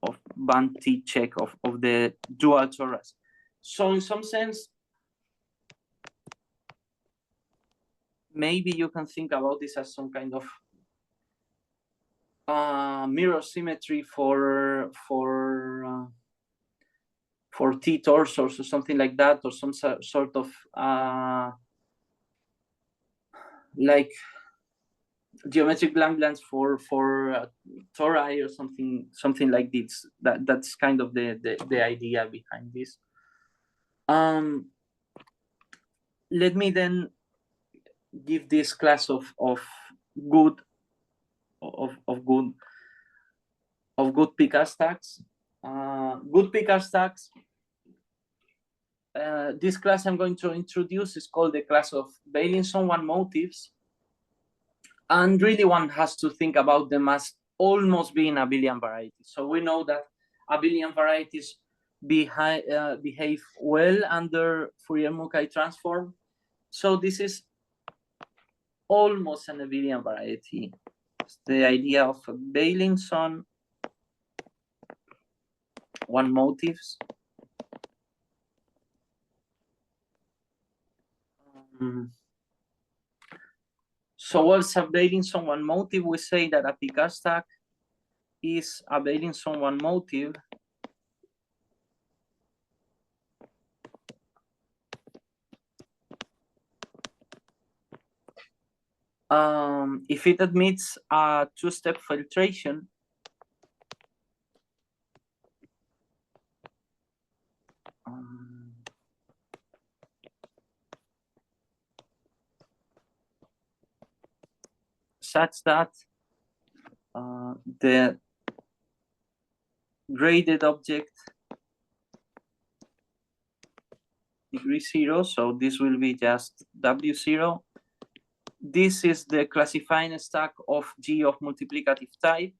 of band T check of the dual torus. So in some sense, maybe you can think about this as some kind of mirror symmetry for T torsors or something like that, or some sort of like geometric Lagrange for tori or something like this. That's kind of the idea behind this. Let me then give this class of good Picard stacks. Good Picard stacks. This class I'm going to introduce is called the class of Beilinson-1 motifs. And really one has to think about them as almost being abelian varieties. So we know that abelian varieties behave well under Fourier-Mukai transform. So this is almost an abelian variety. It's the idea of Beilinson-1 motifs. So what's a Beilinson-1 motive? We say that a Picard stack is a Beilinson-1 motive if it admits a two-step filtration such that the graded object degree 0, so this will be just W0. This is the classifying stack of G of multiplicative type.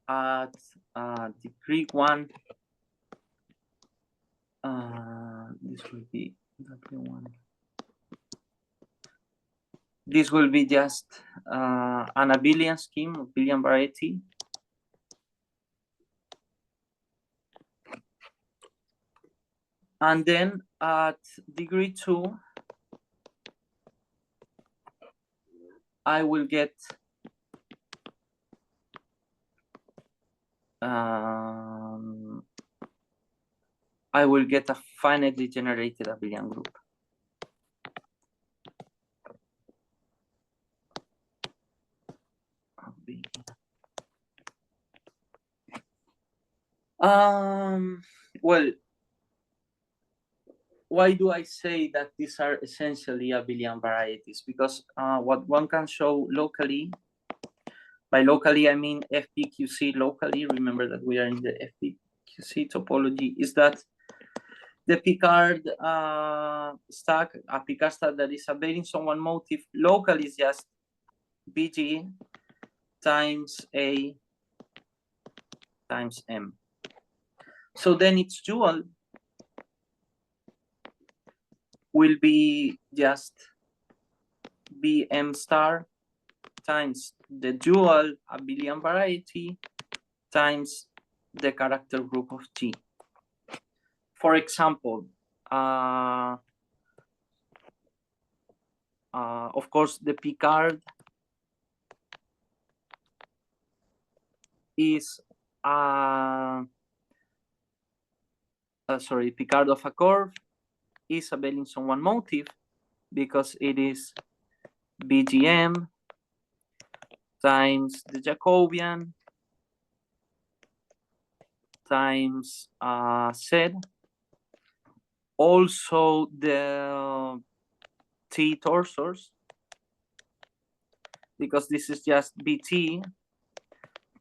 At degree 1, this will be W1. This will be just an abelian scheme, abelian variety. And then at degree 2, I will get a finitely generated abelian group. Well, why do I say that these are essentially abelian varieties? Because what one can show locally, by locally I mean FPQC locally, remember that we are in the FPQC topology, is that the Picard stack, a Picard stack that is a Beilinson-1 motif local is just BG times A times M. So then its dual will be just BM star times the dual abelian variety times the character group of G. For example, of course, the Picard is Picard of a curve is a Beilinson-1 motif because it is BGM times the Jacobian times Z. Also the T torsors, because this is just BT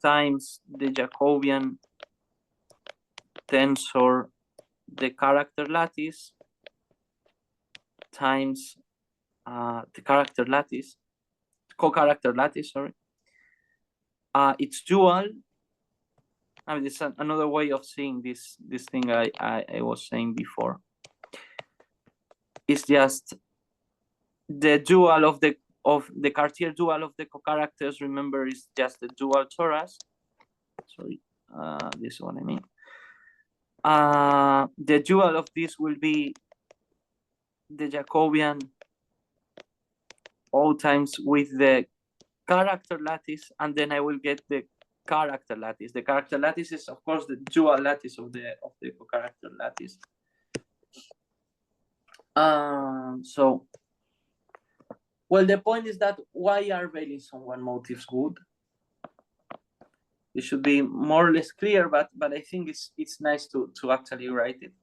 times the Jacobian tensor, the character lattice times the character lattice, co-character lattice, sorry. It's dual. I mean, it's another way of seeing this thing I was saying before. It's just the dual of the Cartier dual of the co-characters. Remember, is just the dual torus. Sorry, this is what I mean. The dual of this will be the Jacobian O times with the character lattice, and then I will get the character lattice. The character lattice is, of course, the dual lattice of the co-character lattice. So, well, the point is that why are Beilinson-1 motifs good? It should be more or less clear, but I think it's nice to actually write it.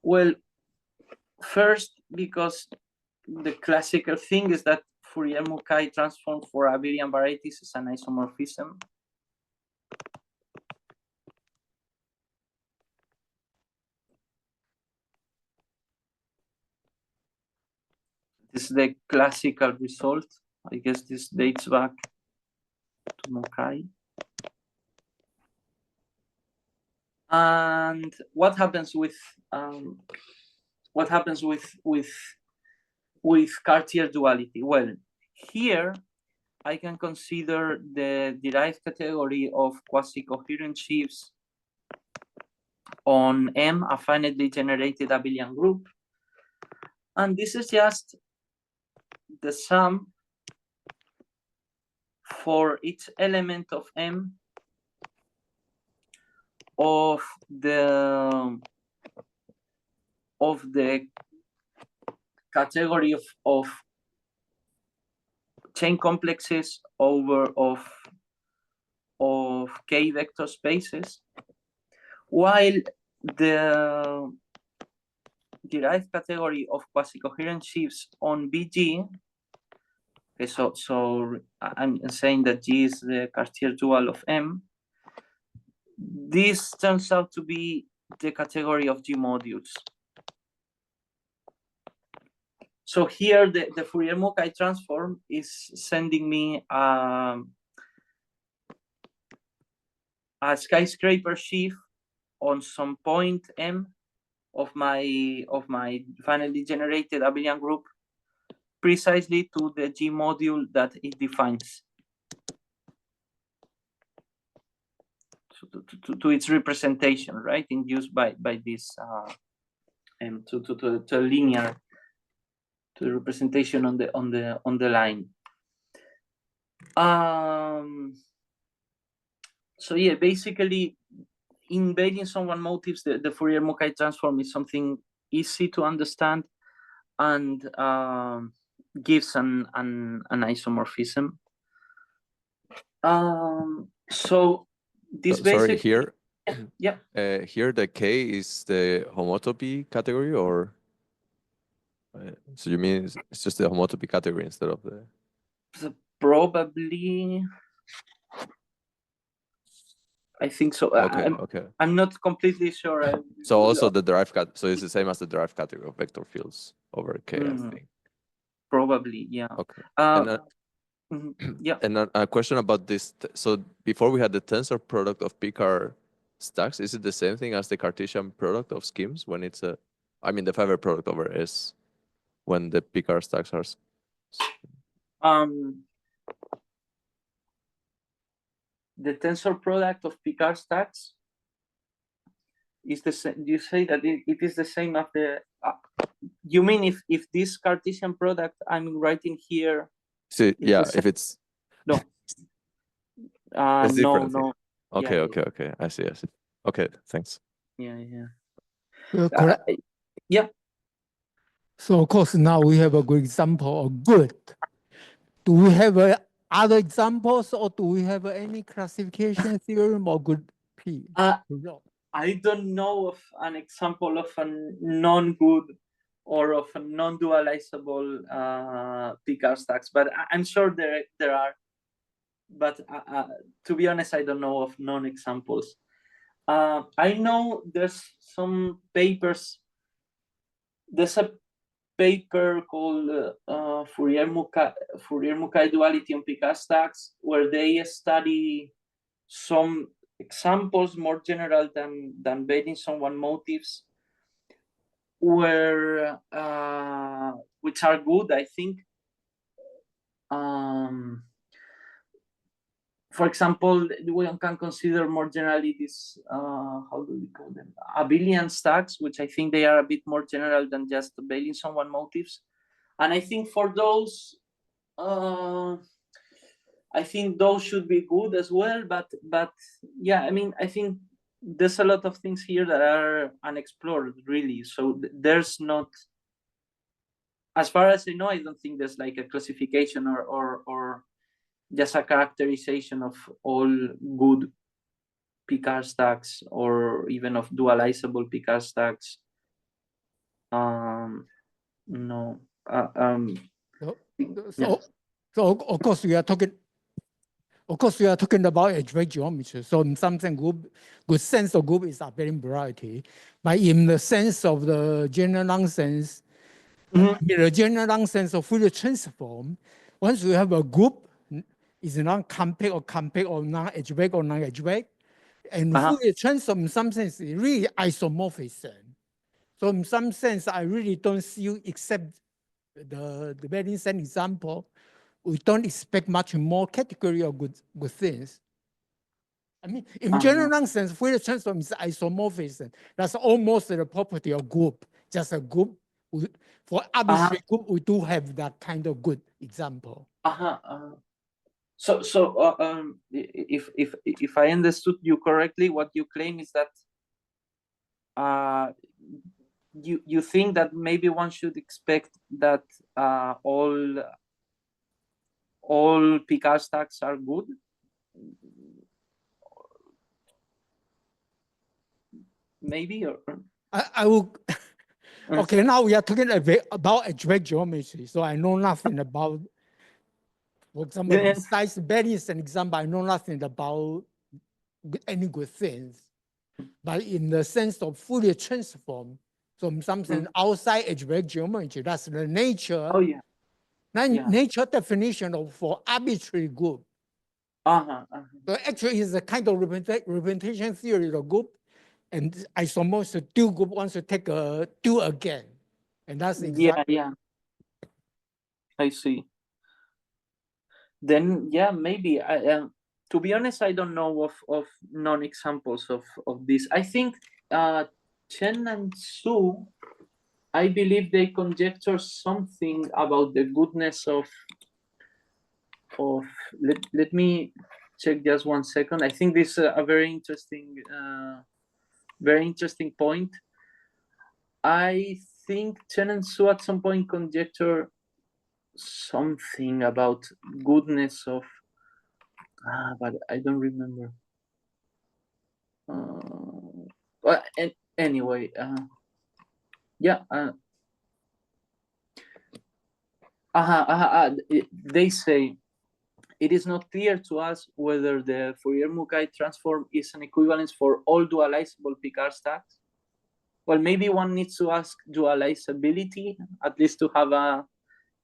Well, first, because the classical thing is that Fourier-Mukai transform for abelian varieties is an isomorphism. This is the classical result. I guess this dates back to Mukai. And what happens with Cartier duality? Well, here I can consider the derived category of quasi-coherent sheaves on M, a finitely generated abelian group. And this is just the sum for each element of M of the category of chain complexes over of K vector spaces, while the derived category of quasi-coherent sheaves on BG. Okay, so I'm saying that G is the Cartier dual of M. This turns out to be the category of G modules. So here the Fourier-Mukai transform is sending me a skyscraper sheaf on some point M of my finally generated abelian group, precisely to the G module that it defines. So to its representation, right, induced by this to linear, to the representation on the line. So yeah, basically in Beilinson-1 motifs, the Fourier-Mukai transform is something easy to understand and gives an isomorphism. So this Sorry, basically, here, yeah. here the K is the homotopy category, or so you mean it's just the homotopy category instead of the? So probably, I think so. Okay, okay. I'm not completely sure. So also the derived so it's the same as the derived category of vector fields over K, I think. Probably, yeah. Okay. And Yeah. and a question about this. So before we had the tensor product of Picard stacks, is it the same thing as the Cartesian product of schemes when it's I mean the fiber product over S when the Picard stacks are? The tensor product of Picard stacks is the same. You say that it is the same as the. You mean if this Cartesian product I'm writing here? See, yeah, if it's no. it's different. No. Okay, Yeah, okay. I see. Okay, thanks. Yeah. Correct. Yeah. So of course now we have a good example of good. Do we have other examples, or do we have any classification theorem or good P? I don't know of an example of a non-good or of a non-dualizable Picard stacks, but I'm sure there are. But to be honest, I don't know of non-examples. I know there's some papers. There's a paper called Fourier-Mukai duality on Picard stacks, where they study some examples more general than Beilinson-1 motifs, where which are good, I think. For example, we can consider more generally this, how do we call them? Abelian stacks, which I think they are a bit more general than just the Beilinson-1 motifs. And I think for those, I think those should be good as well. But yeah, I mean, I think there's a lot of things here that are unexplored, really. So there's not, as far as I know, I don't think there's like a classification or just a characterization of all good Picard stacks or even of dualizable Picard stacks. No. So of course we are talking. Of course, we are talking about algebraic geometry. So in some sense, good sense of group is a very variety. But in the sense of the general nonsense, the general nonsense of Fourier transform, once you have a group, is non-compact or non-algebraic or non-algebraic. And Fourier transform, in some sense, is really isomorphism. So in some sense, I really don't see, except the Beilinson example, we don't expect much more category of good things. I mean, in general nonsense, Fourier transform is isomorphism. That's almost the property of group, just a group. For arbitrary group, we do have that kind of good example. So if I understood you correctly, what you claim is that you think that maybe one should expect that all Picard stacks are good? Maybe, or I will. Okay, now we are talking about algebraic geometry, so I know nothing about. For example, besides Beilinson example, I know nothing about any good things. But in the sense of Fourier transform, so in some sense outside algebraic geometry, that's the nature. Nature definition of for arbitrary group. So actually, it's a kind of representation theory of group, and isomorphic dual group wants to take a dual again, and that's exactly. Yeah. I see. Then maybe to be honest, I don't know of non-examples of this. I think Chen and Su, I believe they conjecture something about the goodness of let me check just 1 second. I think this is a very interesting point. I think Chen and Su at some point conjecture something about goodness of but I don't remember. Well, anyway, yeah. They say it is not clear to us whether the Fourier-Mukai transform is an equivalence for all dualizable Picard stacks. Well, maybe one needs to ask dualizability, at least to have a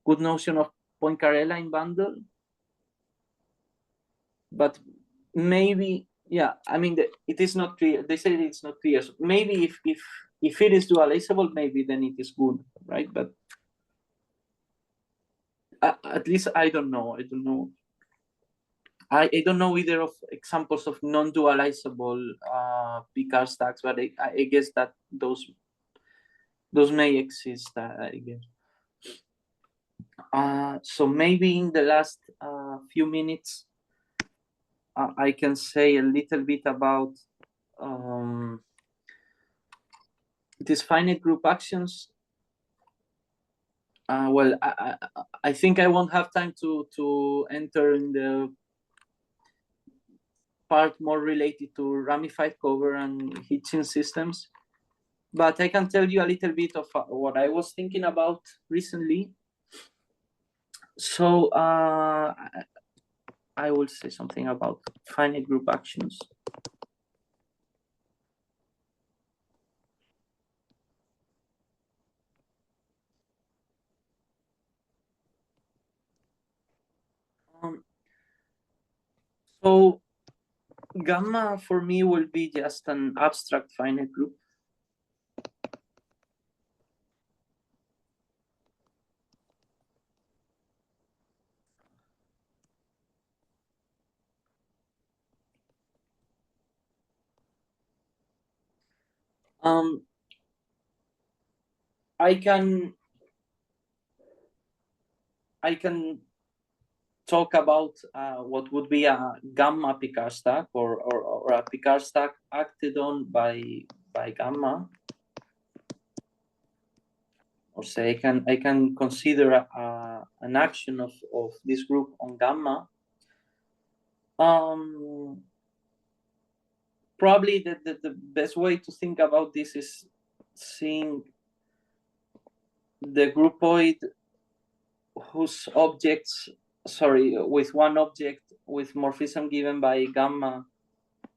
good notion of Poincare-Line bundle. But maybe, yeah, I mean, it is not clear. They say it's not clear. So maybe if it is dualizable, maybe then it is good, right? But at least I don't know. I don't know. I don't know either of examples of non-dualizable Picard stacks, but I guess that those may exist, I guess. So maybe in the last few minutes, I can say a little bit about these finite group actions. Well, I think I won't have time to enter in the part more related to ramified cover and Hitchin systems, but I can tell you a little bit of what I was thinking about recently. So I will say something about finite group actions. So gamma for me will be just an abstract finite group. I can talk about what would be a gamma Picard stack or a Picard stack acted on by gamma. Or say I can consider an action of this group on gamma. Probably the best way to think about this is seeing the groupoid whose objects, with one object with morphism given by gamma,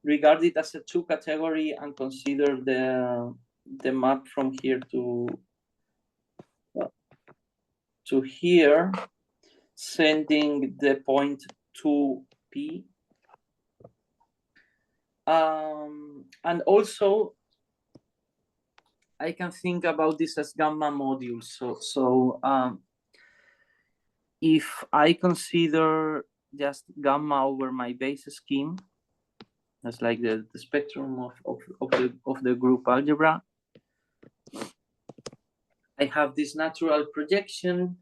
regard it as a two category and consider the map from here to here, sending the point 2p. And also, I can think about this as gamma modules. So if I consider just gamma over my base scheme, that's like the spectrum of the group algebra, I have this natural projection.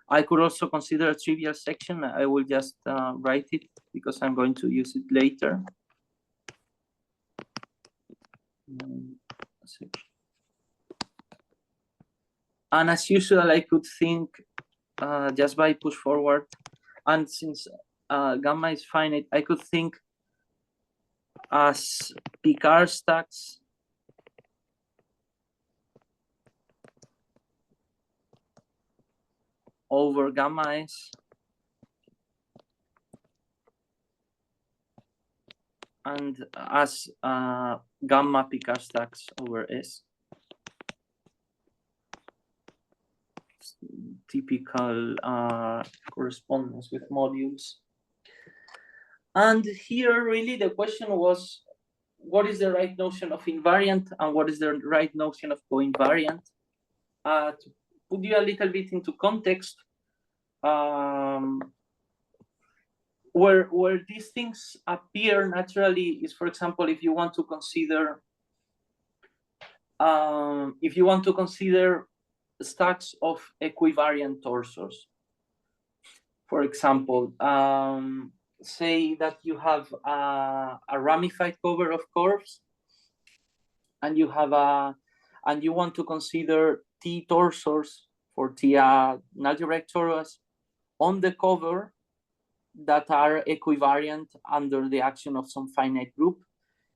I could also consider a trivial section. I will just write it because I'm going to use it later. And as usual, I could think just by push forward. And since gamma is finite, I could think as Picard stacks over gamma S and as gamma Picard stacks over S. Typical correspondence with modules. And here really the question was, what is the right notion of invariant and what is the right notion of coinvariant? To put you a little bit into context, where these things appear naturally is, for example, if you want to consider stacks of equivariant torsors. For example, say that you have a ramified cover of curves, and you have and you want to consider T torsors for T algebraic torus on the cover, that are equivariant under the action of some finite group.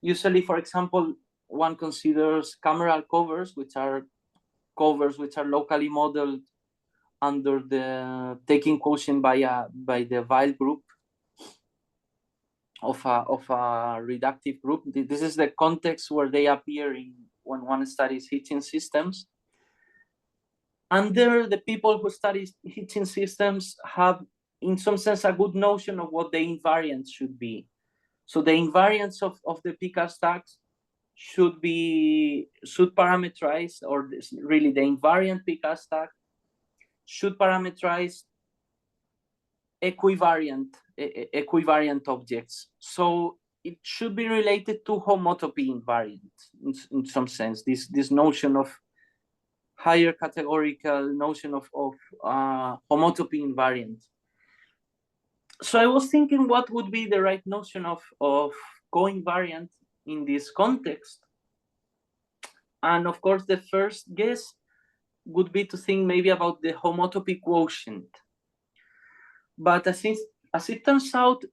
Usually, for example, one considers chimeral covers, which are locally modeled under the taking quotient by the Weil group of a reductive group. This is the context where they appear when one studies Hitchin systems. And there, the people who study Hitchin systems have, in some sense, a good notion of what the invariants should be. So the invariants of the Picard stacks should parameterize, or really the invariant Picard stack should parameterize equivariant objects. So it should be related to homotopy invariant in some sense. This notion of higher categorical notion of homotopy invariant. So I was thinking, what would be the right notion of co-invariant in this context? And of course, the first guess would be to think maybe about the homotopy quotient. But as it turns out,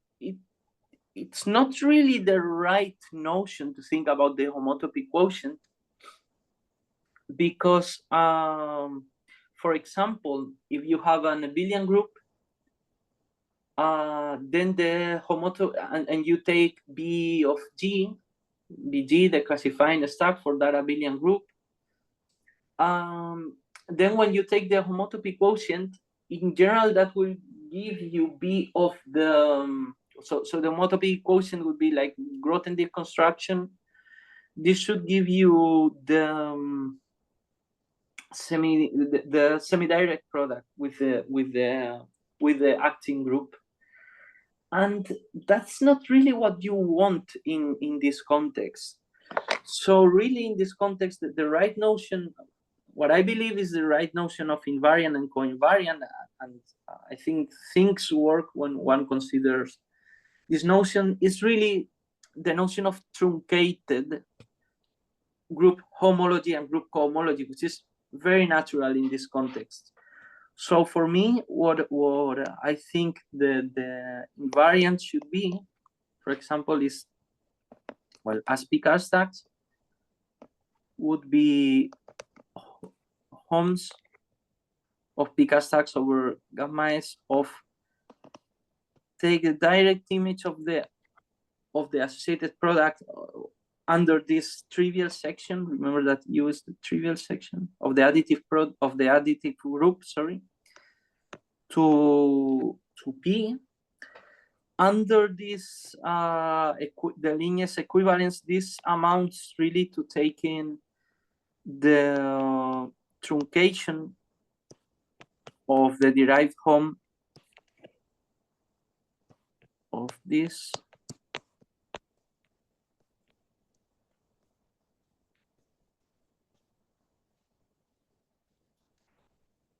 it's not really the right notion to think about the homotopy quotient, because, for example, if you have an abelian group, then the homotopy, and you take B of G, BG, the classifying stack for that abelian group, then when you take the homotopy quotient, in general, that will give you B of the, so the homotopy quotient would be like Grothendieck construction. This should give you the semi-direct product with the acting group. And that's not really what you want in this context. So really, in this context, the right notion, what I believe is the right notion of invariant and co-invariant, and I think things work when one considers this notion, is really the notion of truncated group homology and group cohomology, which is very natural in this context. So for me, what I think the invariant should be, for example, is, well, as Picard stacks would be homs of Picard stacks over gamma S of, take the direct image of the associated product under this trivial section. Remember that U is the trivial section of the additive group, sorry, to P. Under this the Linus equivalence, this amounts really to taking the truncation of the derived hom of this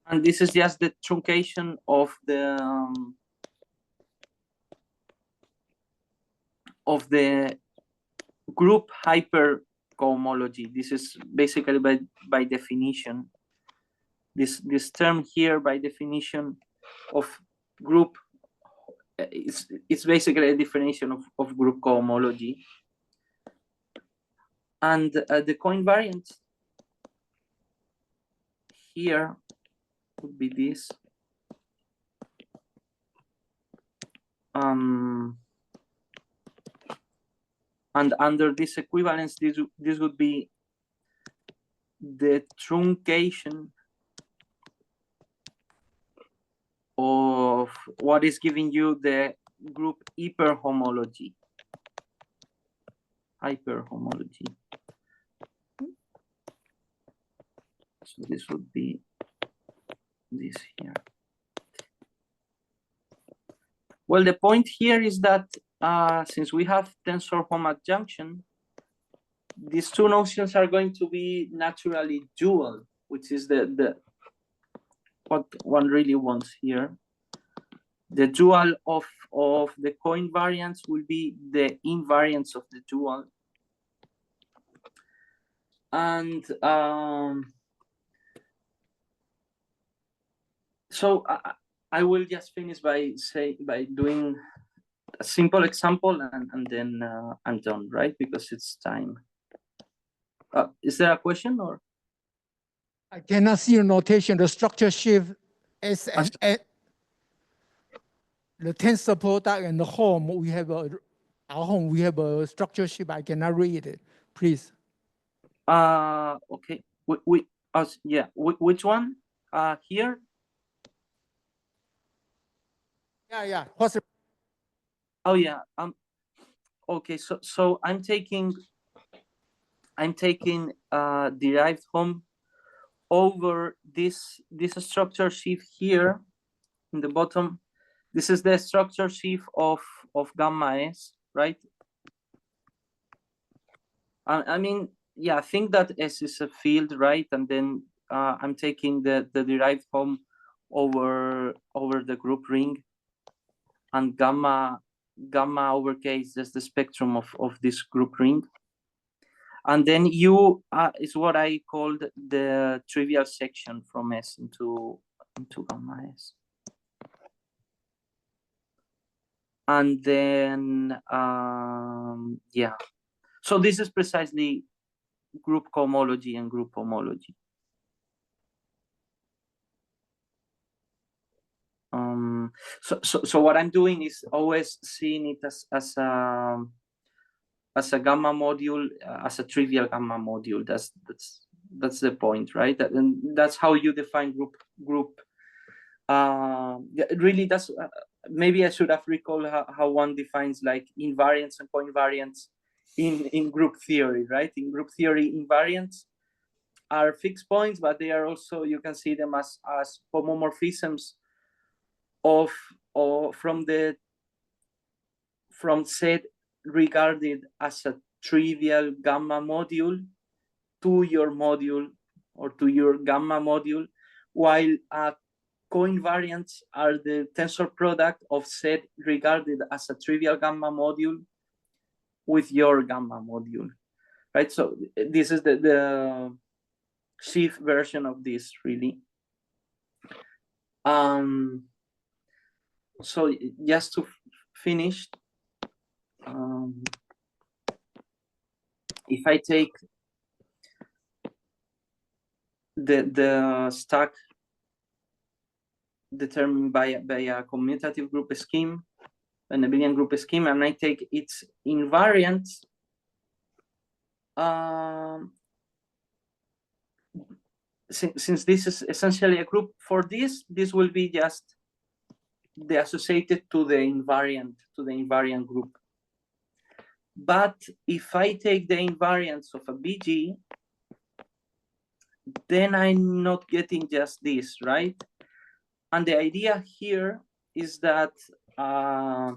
and this is just the truncation of the group hypercohomology. This is basically by definition. This term here, by definition of group, it's basically a definition of group cohomology. And the co-invariant here would be this. And under this equivalence, this would be the truncation of what is giving you the group hyperhomology. So this would be this here. Well, the point here is that since we have tensor hom adjunction, these two notions are going to be naturally dual, which is what one really wants here. The dual of the co-invariants will be the invariants of the dual. And so I will just finish by doing a simple example, and then I'm done, right? Because it's time. Is there a question or? I cannot see your notation. The structure shift S and A. The tensor product and the home, we have our home, we have a structure shift. I cannot read it, please. Okay. Yeah. Which one? Here. Yeah. What's the Oh yeah. Okay. So I'm taking derived home over this structure shift here in the bottom. This is the structure shift of gamma S, right? I mean, yeah, I think that S is a field, right? And then I'm taking the derived home over the group ring, and gamma overcase is the spectrum of this group ring. And then U is what I called the trivial section from S into gamma S. And then, yeah. So this is precisely group cohomology and group homology. So what I'm doing is always seeing it as a gamma module, as a trivial gamma module. That's the point, right? And that's how you define group. Really, that's maybe I should have recalled how one defines like invariants and coinvariants in group theory, right? In group theory, invariants are fixed points, but they are also, you can see them as homomorphisms from Z regarded as a trivial gamma module to your module or to your gamma module, while coinvariants are the tensor product of Z regarded as a trivial gamma module with your gamma module, right? So this is the Schiff version of this, really. So just to finish, if I take the stack determined by a commutative group scheme, an abelian group scheme, and I take its invariants, since this is essentially a group, for this will be just the associated to the invariant group. But if I take the invariants of a BG, then I'm not getting just this, right? And the idea here is that a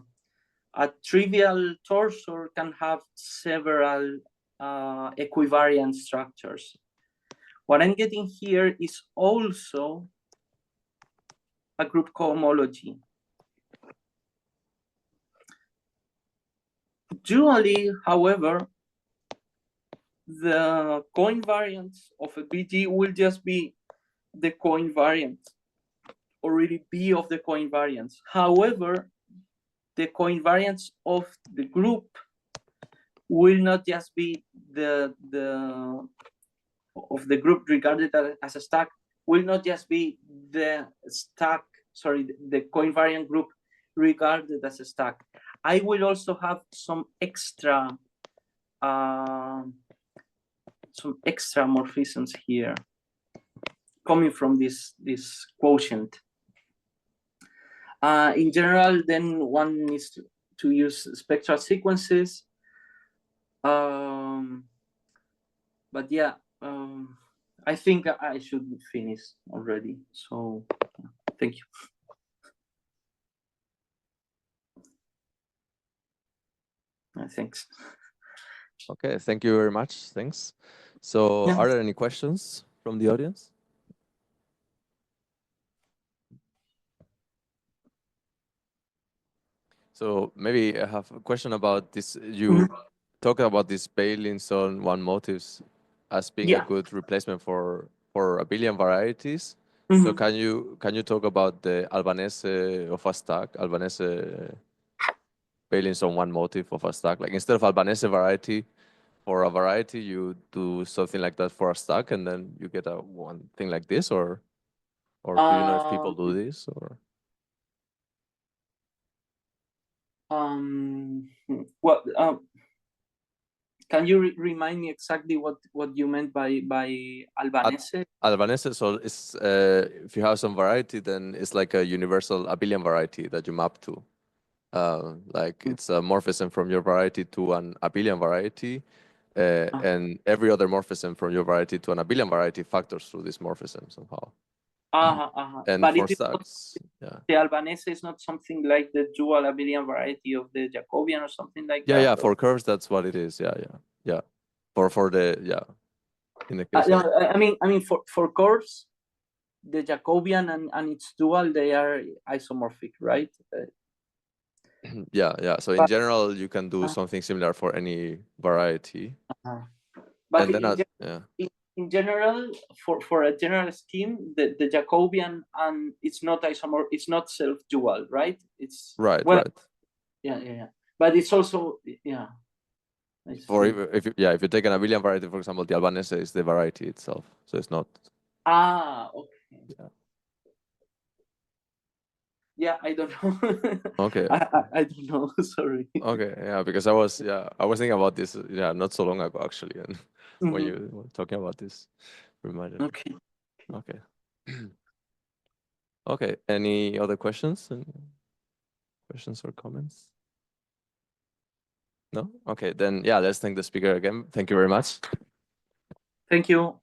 trivial torsor can have several equivariant structures. What I'm getting here is also a group cohomology. Dually, however, the coinvariants of a BG will just be the coinvariant, or really B of the coinvariants. However, the coinvariants of the group will not just be the of the group regarded as a stack, will not just be the stack, sorry, the coinvariant group regarded as a stack. I will also have some extra morphisms here coming from this quotient. In general, then one needs to use spectral sequences. But yeah, I think I should finish already. So thank you. Thanks. Okay, thank you very much. Thanks. So Yeah. are there any questions from the audience? So maybe I have a question about this. You talk about these Beilinson one motives as being a good replacement for abelian varieties. So Mhm. can you talk about the Albanese of a stack, Albanese valence on one motif of a stack? Like instead of Albanese variety, for a variety, you do something like that for a stack, and then you get a one thing like this, or do you know if people do this, or? Well, can you remind me exactly what you meant by Albanese? Albanese, so it's if you have some variety, then it's like a universal abelian variety that you map to. Like it's a morphism from your variety to an abelian variety, and every other morphism from your variety to an abelian variety factors through this morphism somehow. And But for it is not, stacks, yeah. the Albanese is not something like the dual abelian variety of the Jacobian or something like Yeah, that? yeah, or- for curves, that's what it is. Yeah, yeah, yeah. For the, yeah, in the case no, of, I mean for curves, the Jacobian and its dual, they are isomorphic, right? yeah, yeah. So in But, general, you can do something similar for any variety. but And then, yeah. in general, for a general scheme, the Jacobian and it's not it's not self-dual, right? It's Right, well, right. yeah. But it's also yeah. I For see. if you take an abelian variety, for example, the Albanese is the variety itself. So it's not, Okay. yeah. Yeah, I don't know. Okay. I don't know. Sorry. Okay, yeah, because I was thinking about this, not so long ago actually, and when Mhm. you were talking about this, reminded me. Okay. Okay. Okay. Any other questions? Any questions or comments? No? Okay, then yeah, let's thank the speaker again. Thank you very much. Thank you.